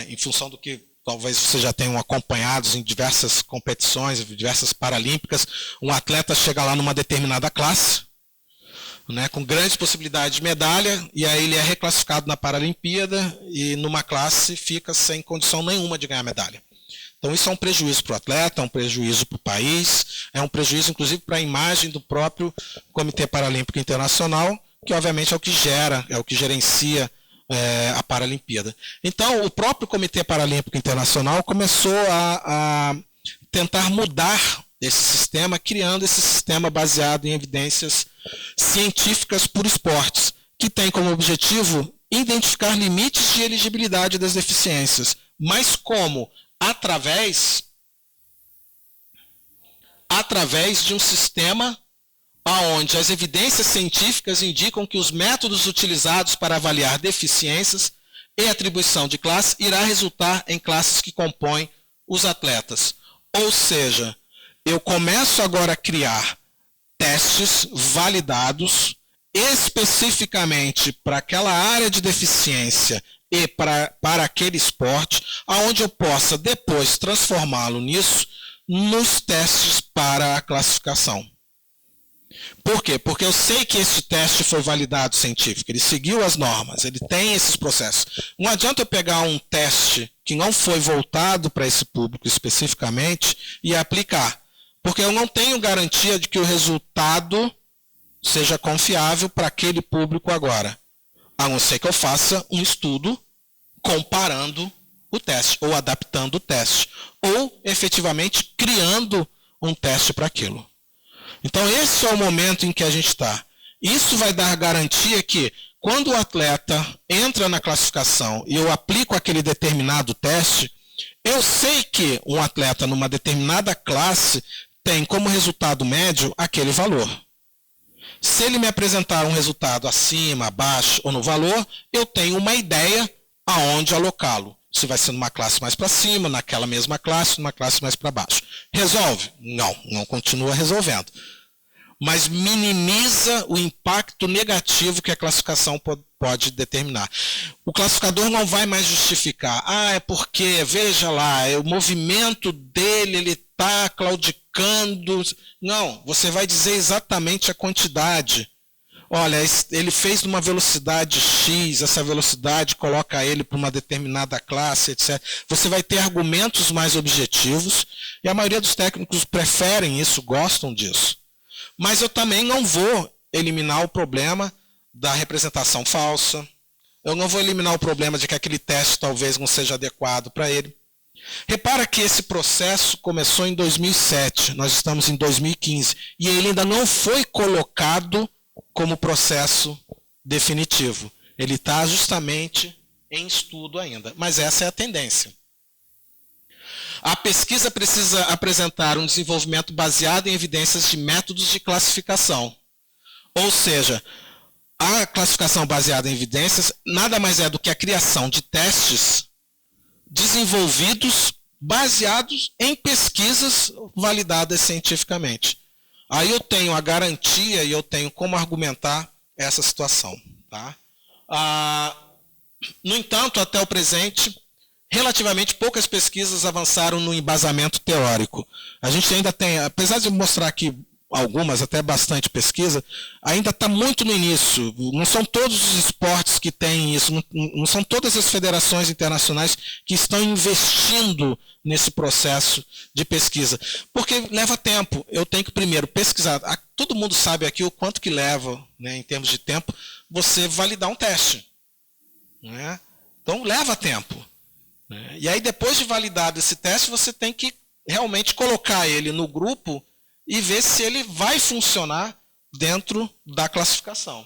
B: em função do que talvez vocês já tenham acompanhado em diversas competições, diversas paralímpicas. Um atleta chega lá numa determinada classe, né, com grandes possibilidades de medalha, e aí ele é reclassificado na Paralimpíada e numa classe fica sem condição nenhuma de ganhar medalha. Então isso é um prejuízo para o atleta, é um prejuízo para o país, é um prejuízo inclusive para a imagem do próprio Comitê Paralímpico Internacional, que obviamente é o que gera, é o que gerencia a Paralimpíada. Então o próprio Comitê Paralímpico Internacional começou a tentar mudar esse sistema, criando esse sistema baseado em evidências científicas por esportes, que tem como objetivo identificar limites de elegibilidade das deficiências, mas como? Através de um sistema onde as evidências científicas indicam que os métodos utilizados para avaliar deficiências e atribuição de classe irá resultar em classes que compõem os atletas. Ou seja, eu começo agora a criar testes validados especificamente para aquela área de deficiência e para aquele esporte, aonde eu possa depois transformá-lo nisso nos testes para a classificação. Por quê? Porque eu sei que esse teste foi validado científico, ele seguiu as normas, ele tem esses processos. Não adianta eu pegar um teste que não foi voltado para esse público especificamente e aplicar, porque eu não tenho garantia de que o resultado seja confiável para aquele público agora, a não ser que eu faça um estudo comparando o teste, ou adaptando o teste, ou efetivamente criando um teste para aquilo. Então esse é o momento em que a gente está. Isso vai dar garantia que quando o atleta entra na classificação e eu aplico aquele determinado teste, eu sei que um atleta numa determinada classe tem como resultado médio aquele valor. Se ele me apresentar um resultado acima, abaixo ou no valor, eu tenho uma ideia aonde alocá-lo. Se vai ser numa classe mais para cima, naquela mesma classe, numa classe mais para baixo. Resolve? Não continua resolvendo. Mas minimiza o impacto negativo que a classificação pode determinar. O classificador não vai mais justificar. É porque, veja lá, o movimento dele, ele está claudicando. Não, você vai dizer exatamente a quantidade. Olha, ele fez numa velocidade X, essa velocidade coloca ele para uma determinada classe, etc. Você vai ter argumentos mais objetivos, e a maioria dos técnicos preferem isso, gostam disso. Mas eu também não vou eliminar o problema da representação falsa, eu não vou eliminar o problema de que aquele teste talvez não seja adequado para ele. Repara que esse processo começou em 2007, nós estamos em 2015, e ele ainda não foi colocado como processo definitivo. Ele está justamente em estudo ainda, mas essa é a tendência. A pesquisa precisa apresentar um desenvolvimento baseado em evidências de métodos de classificação. Ou seja, a classificação baseada em evidências nada mais é do que a criação de testes desenvolvidos baseados em pesquisas validadas cientificamente. Aí eu tenho a garantia e eu tenho como argumentar essa situação. Tá? No entanto, até o presente, relativamente poucas pesquisas avançaram no embasamento teórico. A gente ainda tem, apesar de mostrar aqui algumas, até bastante pesquisa, ainda está muito no início. Não são todos os esportes que têm isso, não são todas as federações internacionais que estão investindo nesse processo de pesquisa. Porque leva tempo. Eu tenho que primeiro pesquisar. Todo mundo sabe aqui o quanto que leva, né, em termos de tempo, você validar um teste. Né? Então leva tempo. Né? E aí depois de validado esse teste, você tem que realmente colocar ele no grupo e ver se ele vai funcionar dentro da classificação.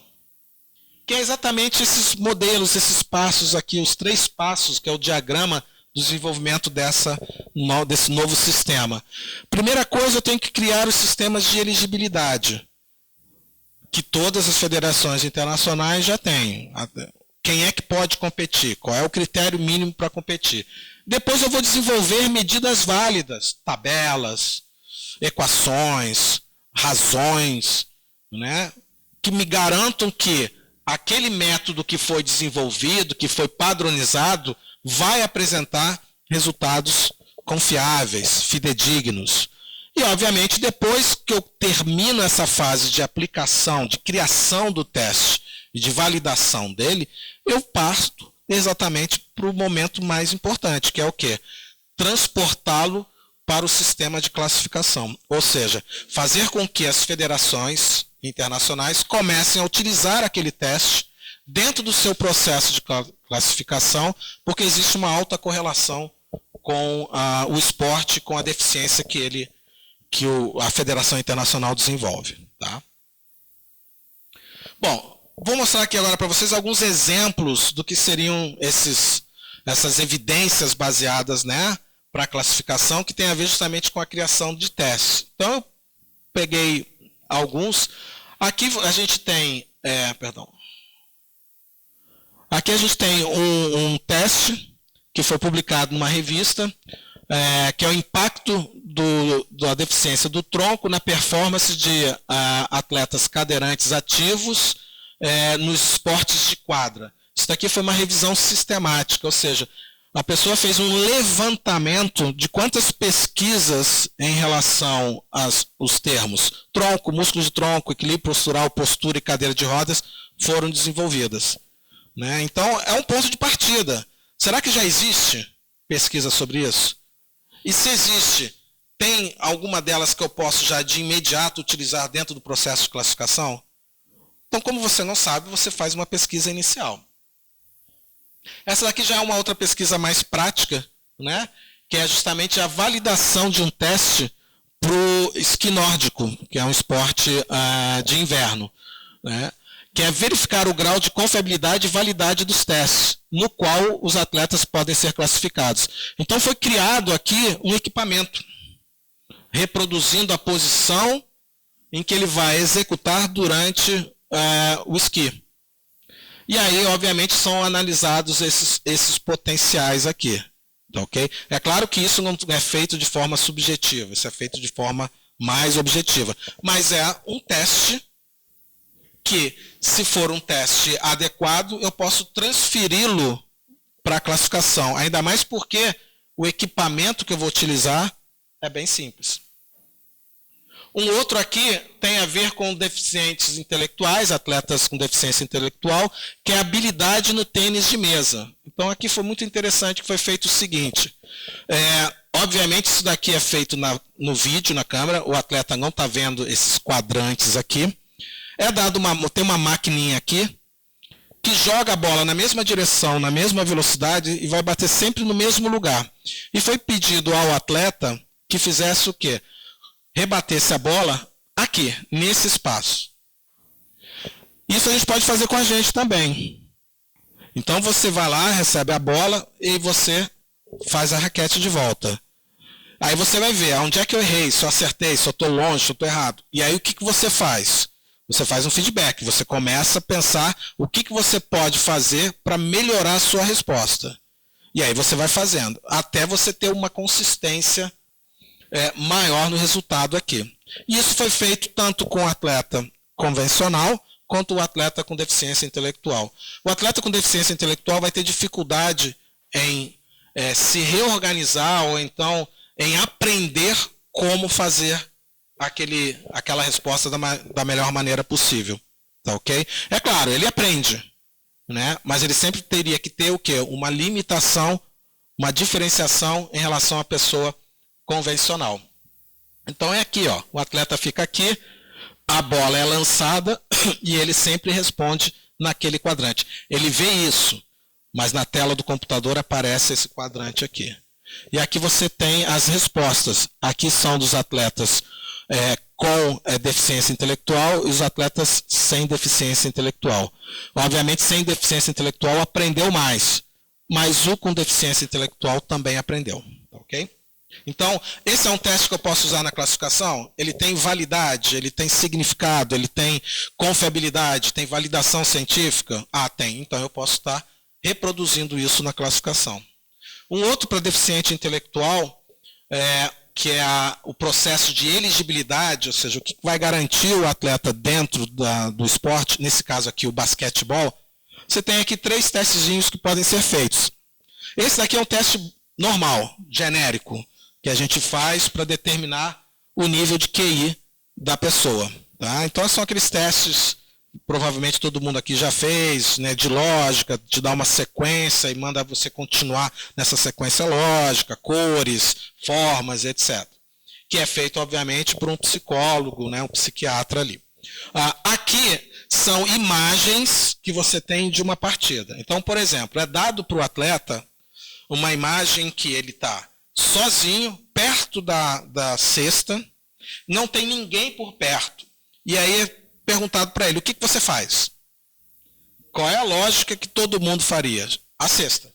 B: Que é exatamente esses modelos, esses passos aqui, os 3 passos, que é o diagrama do desenvolvimento desse novo sistema. Primeira coisa, eu tenho que criar os sistemas de elegibilidade, que todas as federações internacionais já têm. Quem é que pode competir? Qual é o critério mínimo para competir? Depois eu vou desenvolver medidas válidas, tabelas, equações, razões, né, que me garantam que aquele método que foi desenvolvido, que foi padronizado, vai apresentar resultados confiáveis, fidedignos. E, obviamente, depois que eu termino essa fase de aplicação, de criação do teste e de validação dele, eu parto exatamente para o momento mais importante, que é o quê? Transportá-lo para o sistema de classificação. Ou seja, fazer com que as federações internacionais comecem a utilizar aquele teste dentro do seu processo de classificação, porque existe uma alta correlação com o esporte, com a deficiência que a Federação Internacional desenvolve. Tá? Bom, vou mostrar aqui agora para vocês alguns exemplos do que seriam essas evidências baseadas, né, para a classificação, que tem a ver justamente com a criação de testes. Então, eu peguei alguns. Aqui a gente tem, aqui a gente tem um teste que foi publicado numa revista, que é o impacto da deficiência do tronco na performance de atletas cadeirantes ativos nos esportes de quadra. Isso daqui foi uma revisão sistemática, ou seja, a pessoa fez um levantamento de quantas pesquisas em relação aos termos tronco, músculo de tronco, equilíbrio postural, postura e cadeira de rodas foram desenvolvidas. Né? Então, é um ponto de partida. Será que já existe pesquisa sobre isso? E se existe, tem alguma delas que eu posso já de imediato utilizar dentro do processo de classificação? Então, como você não sabe, você faz uma pesquisa inicial. Essa daqui já é uma outra pesquisa mais prática, né? Que é justamente a validação de um teste para o esqui nórdico, que é um esporte de inverno, né? Que é verificar o grau de confiabilidade e validade dos testes, no qual os atletas podem ser classificados. Então foi criado aqui um equipamento, reproduzindo a posição em que ele vai executar durante o esqui. E aí, obviamente, são analisados esses potenciais aqui. Okay? É claro que isso não é feito de forma subjetiva, isso é feito de forma mais objetiva. Mas é um teste que, se for um teste adequado, eu posso transferi-lo para a classificação. Ainda mais porque o equipamento que eu vou utilizar é bem simples. Um outro aqui tem a ver com deficientes intelectuais, atletas com deficiência intelectual, que é a habilidade no tênis de mesa. Então aqui foi muito interessante que foi feito o seguinte. Obviamente isso daqui é feito no vídeo, na câmera, o atleta não está vendo esses quadrantes aqui. Tem uma maquininha aqui, que joga a bola na mesma direção, na mesma velocidade e vai bater sempre no mesmo lugar. E foi pedido ao atleta que fizesse o quê? Rebatesse a bola aqui, nesse espaço. Isso a gente pode fazer com a gente também. Então você vai lá, recebe a bola e você faz a raquete de volta. Aí você vai ver onde é que eu errei, se eu acertei, se eu estou longe, se eu estou errado. E aí o que você faz? Você faz um feedback, você começa a pensar o que você pode fazer para melhorar a sua resposta. E aí você vai fazendo, até você ter uma consistência maior no resultado aqui. E isso foi feito tanto com o atleta convencional, quanto o atleta com deficiência intelectual. O atleta com deficiência intelectual vai ter dificuldade em se reorganizar ou então em aprender como fazer aquela resposta da melhor maneira possível. Tá ok? É claro, ele aprende, né? Mas ele sempre teria que ter o quê? Uma limitação, uma diferenciação em relação à pessoa convencional. Então é aqui, ó, o atleta fica aqui, a bola é lançada e ele sempre responde naquele quadrante. Ele vê isso, mas na tela do computador aparece esse quadrante aqui. E aqui você tem as respostas. Aqui são dos atletas com deficiência intelectual e os atletas sem deficiência intelectual. Obviamente, sem deficiência intelectual aprendeu mais, mas o com deficiência intelectual também aprendeu. Ok? Então, esse é um teste que eu posso usar na classificação. Ele tem validade, ele tem significado, ele tem confiabilidade, tem validação científica? Ah, tem. Então, eu posso estar reproduzindo isso na classificação. Um outro para deficiente intelectual, que é o processo de elegibilidade, ou seja, o que vai garantir o atleta dentro do esporte, nesse caso aqui o basquetebol. Você tem aqui 3 testezinhos que podem ser feitos. Esse daqui é um teste normal, genérico, que a gente faz para determinar o nível de QI da pessoa. Tá? Então são aqueles testes, provavelmente todo mundo aqui já fez, né, de lógica, te dá uma sequência e manda você continuar nessa sequência lógica, cores, formas, etc. Que é feito, obviamente, por um psicólogo, né, um psiquiatra ali. Aqui são imagens que você tem de uma partida. Então, por exemplo, é dado para o atleta uma imagem que ele está sozinho, perto da cesta, não tem ninguém por perto. E aí é perguntado para ele, o que você faz? Qual é a lógica que todo mundo faria? A cesta.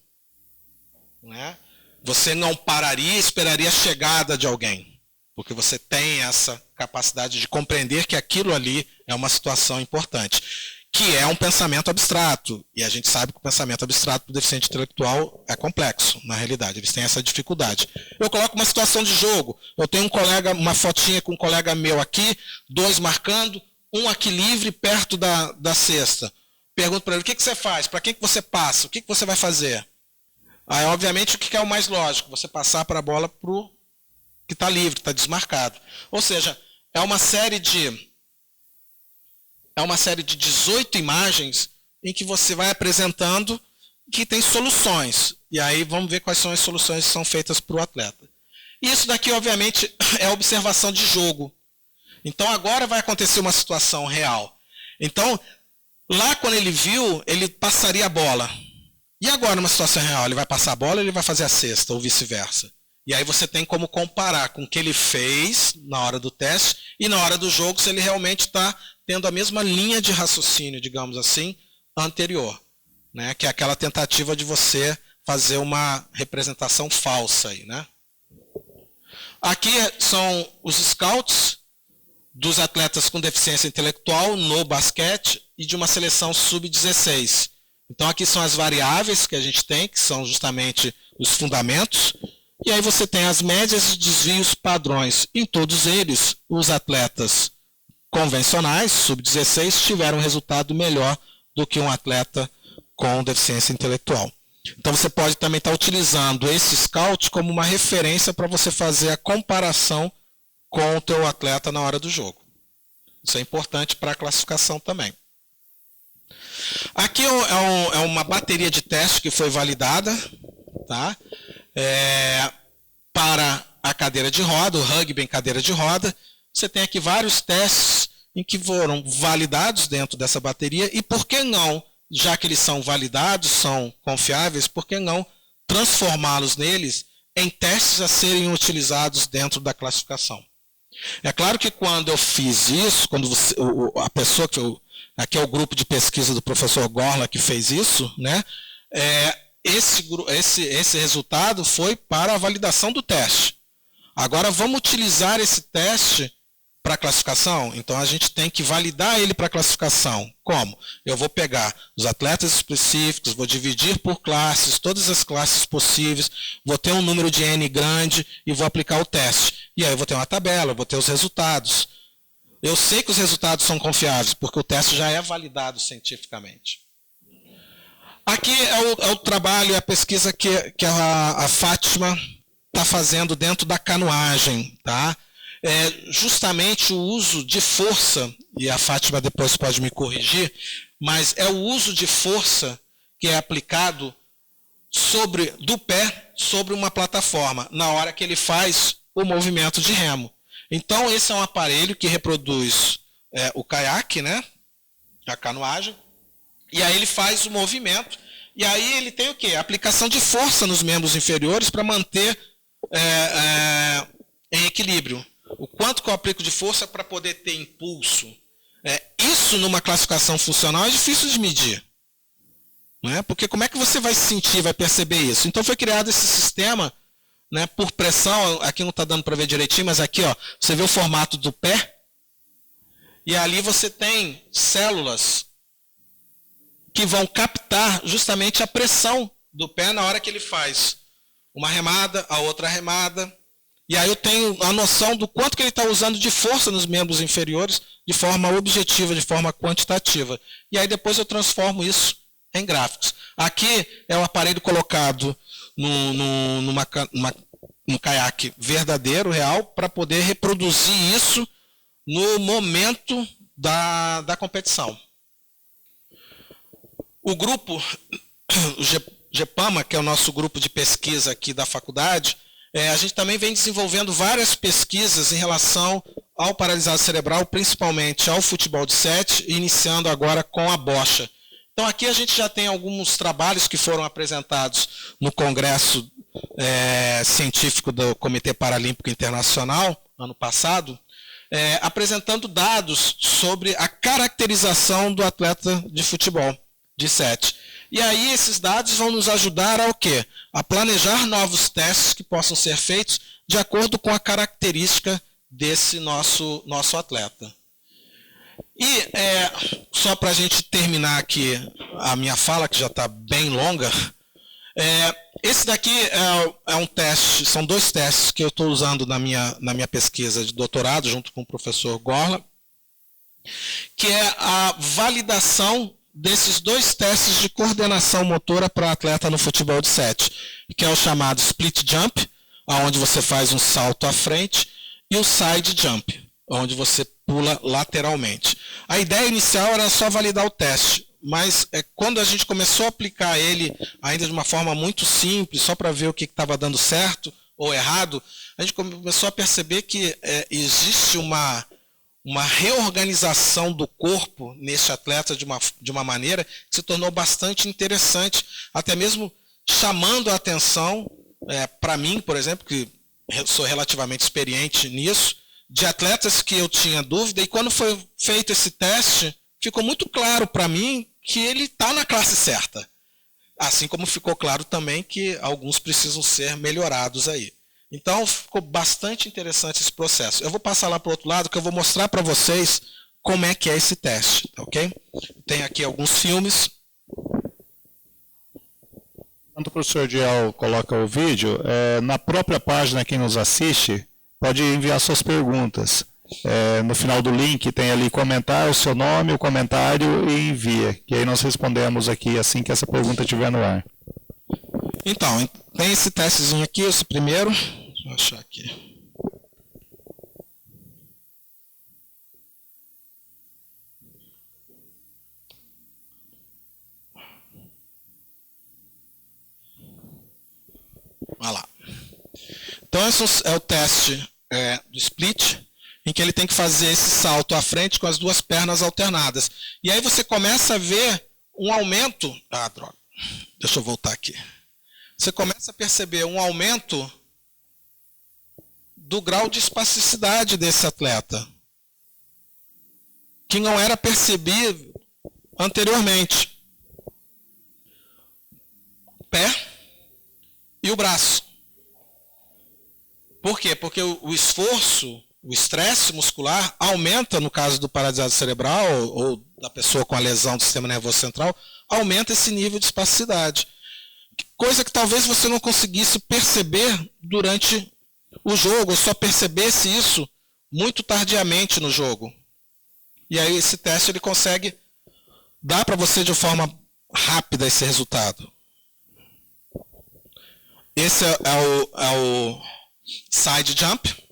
B: Né? Você não pararia e esperaria a chegada de alguém, porque você tem essa capacidade de compreender que aquilo ali é uma situação importante, que é um pensamento abstrato. E a gente sabe que o pensamento abstrato do deficiente intelectual é complexo, na realidade. Eles têm essa dificuldade. Eu coloco uma situação de jogo. Eu tenho um colega, uma fotinha com um colega meu aqui, 2 marcando, um aqui livre, perto da cesta. Pergunto para ele, o que você faz? Para quem que você passa? O que você vai fazer? Aí, obviamente, o que é o mais lógico? Você passar para a bola para o que está livre, que está desmarcado. Ou seja, é uma série de 18 imagens em que você vai apresentando que tem soluções. E aí vamos ver quais são as soluções que são feitas para o atleta. E isso daqui, obviamente, é observação de jogo. Então agora vai acontecer uma situação real. Então, lá quando ele viu, ele passaria a bola. E agora numa situação real, ele vai passar a bola ou ele vai fazer a cesta, ou vice-versa? E aí você tem como comparar com o que ele fez na hora do teste e na hora do jogo, se ele realmente está tendo a mesma linha de raciocínio, digamos assim, anterior. Né? Que é aquela tentativa de você fazer uma representação falsa aí, né? Aqui são os scouts dos atletas com deficiência intelectual no basquete e de uma seleção sub-16. Então aqui são as variáveis que a gente tem, que são justamente os fundamentos. E aí você tem as médias e desvios padrões. Em todos eles, os atletas convencionais, sub-16, tiveram um resultado melhor do que um atleta com deficiência intelectual. Então você pode também estar utilizando esse scout como uma referência para você fazer a comparação com o teu atleta na hora do jogo. Isso é importante para a classificação também. Aqui é uma bateria de testes que foi validada, tá? Para a cadeira de roda, o rugby em cadeira de roda. Você tem aqui vários testes em que foram validados dentro dessa bateria e por que não, já que eles são validados, são confiáveis, por que não transformá-los neles em testes a serem utilizados dentro da classificação? É claro que quando eu fiz isso, quando a pessoa aqui é o grupo de pesquisa do professor Gorla que fez isso, né? Esse resultado foi para a validação do teste. Agora vamos utilizar esse teste para classificação? Então a gente tem que validar ele para classificação. Como? Eu vou pegar os atletas específicos, vou dividir por classes, todas as classes possíveis, vou ter um número de N grande e vou aplicar o teste. E aí eu vou ter uma tabela, eu vou ter os resultados. Eu sei que os resultados são confiáveis, porque o teste já é validado cientificamente. Aqui é o trabalho, a pesquisa que a Fátima está fazendo dentro da canoagem. Tá? Justamente o uso de força, e a Fátima depois pode me corrigir, mas é o uso de força que é aplicado do pé sobre uma plataforma, na hora que ele faz o movimento de remo. Então, esse é um aparelho que reproduz o caiaque, né? A canoagem, e aí ele faz o movimento, e aí ele tem o quê? A aplicação de força nos membros inferiores para manter em equilíbrio. O quanto que eu aplico de força para poder ter impulso. Isso numa classificação funcional é difícil de medir. Não é? Porque como é que você vai sentir, vai perceber isso? Então foi criado esse sistema, né, por pressão, aqui não está dando para ver direitinho, mas aqui ó, você vê o formato do pé, e ali você tem células que vão captar justamente a pressão do pé na hora que ele faz uma remada, a outra remada, e aí eu tenho a noção do quanto que ele está usando de força nos membros inferiores, de forma objetiva, de forma quantitativa. E aí depois eu transformo isso em gráficos. Aqui é o aparelho colocado no caiaque verdadeiro, real, para poder reproduzir isso no momento da competição. O grupo, o GEPAMA, que é o nosso grupo de pesquisa aqui da faculdade, a gente também vem desenvolvendo várias pesquisas em relação ao paralisado cerebral, principalmente ao futebol de 7, iniciando agora com a bocha. Então aqui a gente já tem alguns trabalhos que foram apresentados no Congresso Científico do Comitê Paralímpico Internacional, ano passado, apresentando dados sobre a caracterização do atleta de futebol de 7. E aí esses dados vão nos ajudar a o quê? A planejar novos testes que possam ser feitos de acordo com a característica desse nosso atleta. E só para a gente terminar aqui a minha fala, que já está bem longa, esse daqui é um teste, são 2 testes que eu estou usando na minha pesquisa de doutorado, junto com o professor Gorla, que é a validação desses 2 testes de coordenação motora para atleta no futebol de 7, que é o chamado split jump, onde você faz um salto à frente, e o side jump, onde você pula lateralmente. A ideia inicial era só validar o teste, mas quando a gente começou a aplicar ele ainda de uma forma muito simples, só para ver o que estava dando certo ou errado, a gente começou a perceber que existe uma reorganização do corpo nesse atleta de uma maneira que se tornou bastante interessante, até mesmo chamando a atenção, para mim, por exemplo, que sou relativamente experiente nisso, de atletas que eu tinha dúvida, e quando foi feito esse teste, ficou muito claro para mim que ele está na classe certa. Assim como ficou claro também que alguns precisam ser melhorados aí. Então, ficou bastante interessante esse processo. Eu vou passar lá para o outro lado, que eu vou mostrar para vocês como é que é esse teste, ok? Tem aqui alguns filmes.
A: Quando o professor Diel coloca o vídeo, na própria página, quem nos assiste, pode enviar suas perguntas. No final do link tem ali comentar o seu nome, o comentário e envia. Que aí nós respondemos aqui assim que essa pergunta estiver no ar.
B: Então, tem esse testezinho aqui, esse primeiro. Deixa eu achar aqui. Olha lá. Então, esse é o teste do split, em que ele tem que fazer esse salto à frente com as 2 pernas alternadas. E aí você começa a ver um aumento... Ah, droga. Deixa eu voltar aqui. Você começa a perceber um aumento do grau de espasticidade desse atleta, que não era percebido anteriormente. O pé e o braço. Por quê? Porque o esforço, o estresse muscular aumenta, no caso do paralisado cerebral ou da pessoa com a lesão do sistema nervoso central, aumenta esse nível de espasticidade. Coisa que talvez você não conseguisse perceber durante o jogo, ou só percebesse isso muito tardiamente no jogo. E aí esse teste ele consegue dar para você de forma rápida esse resultado. Esse é o side jump.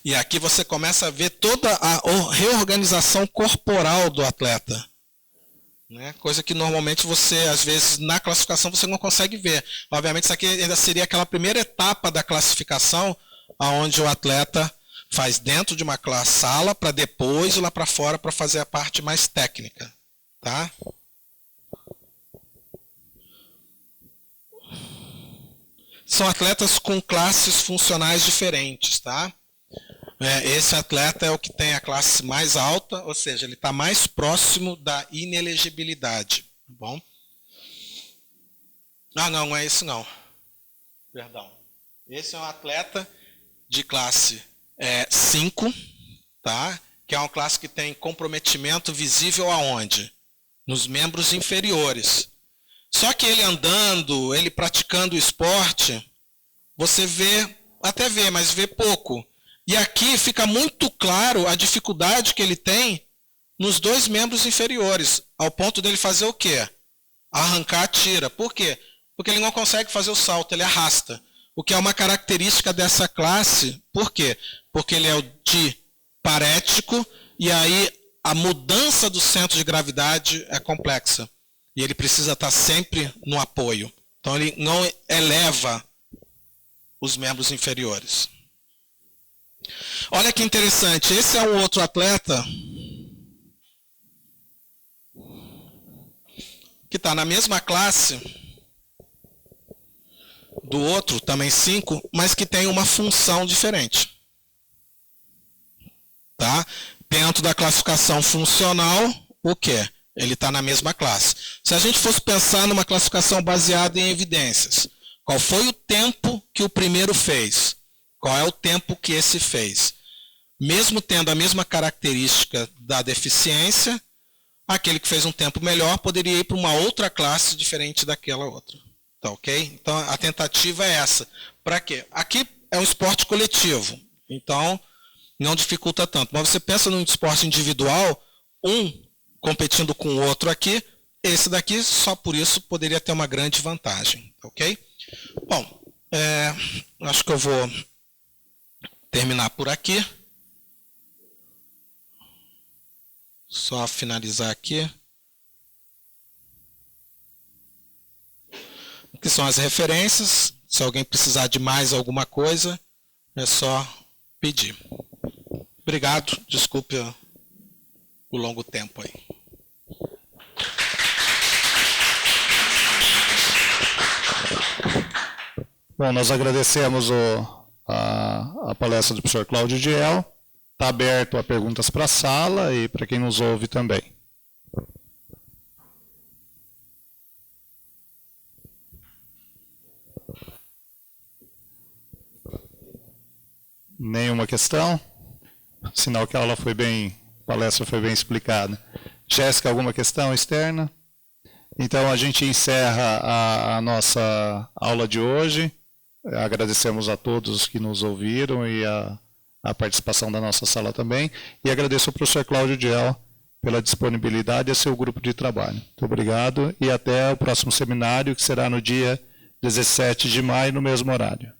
B: E aqui você começa a ver toda a reorganização corporal do atleta. Né? Coisa que normalmente você, às vezes, na classificação você não consegue ver. Obviamente isso aqui ainda seria aquela primeira etapa da classificação, onde o atleta faz dentro de uma sala para depois ir lá para fora para fazer a parte mais técnica. Tá? São atletas com classes funcionais diferentes. Tá? Esse atleta é o que tem a classe mais alta, ou seja, ele está mais próximo da inelegibilidade. Tá bom? Não é esse não. Perdão. Esse é um atleta de classe 5, tá? Que é uma classe que tem comprometimento visível aonde? Nos membros inferiores. Só que ele andando, ele praticando o esporte, você vê, até vê, mas vê pouco. E aqui fica muito claro a dificuldade que ele tem nos dois membros inferiores, ao ponto dele fazer o quê? Arrancar a tira. Por quê? Porque ele não consegue fazer o salto, ele arrasta. O que é uma característica dessa classe. Por quê? Porque ele é o diparético e aí a mudança do centro de gravidade é complexa. E ele precisa estar sempre no apoio. Então ele não eleva os membros inferiores. Olha que interessante, esse é um outro atleta que está na mesma classe do outro, também 5, mas que tem uma função diferente. Tá? Dentro da classificação funcional, o quê? Ele está na mesma classe. Se a gente fosse pensar numa classificação baseada em evidências, qual foi o tempo que o primeiro fez? Qual é o tempo que esse fez? Mesmo tendo a mesma característica da deficiência, aquele que fez um tempo melhor poderia ir para uma outra classe diferente daquela outra. Tá ok? Então a tentativa é essa. Para quê? Aqui é um esporte coletivo, então não dificulta tanto. Mas você pensa num esporte individual, um competindo com o outro aqui, esse daqui só por isso poderia ter uma grande vantagem. Tá ok? Bom, acho que eu vou terminar por aqui. Só finalizar aqui. Que são as referências. Se alguém precisar de mais alguma coisa, é só pedir. Obrigado. Desculpe o longo tempo aí.
A: Bom, nós agradecemos a palestra do professor Cláudio Diel. Está aberto a perguntas para a sala e para quem nos ouve também. Nenhuma questão? Sinal que a aula foi bem, a palestra foi bem explicada. Jéssica, alguma questão externa? Então a gente encerra a nossa aula de hoje. Agradecemos a todos que nos ouviram e a participação da nossa sala também. E agradeço ao professor Cláudio Diel pela disponibilidade e a seu grupo de trabalho. Muito obrigado e até o próximo seminário, que será no dia 17 de maio, no mesmo horário.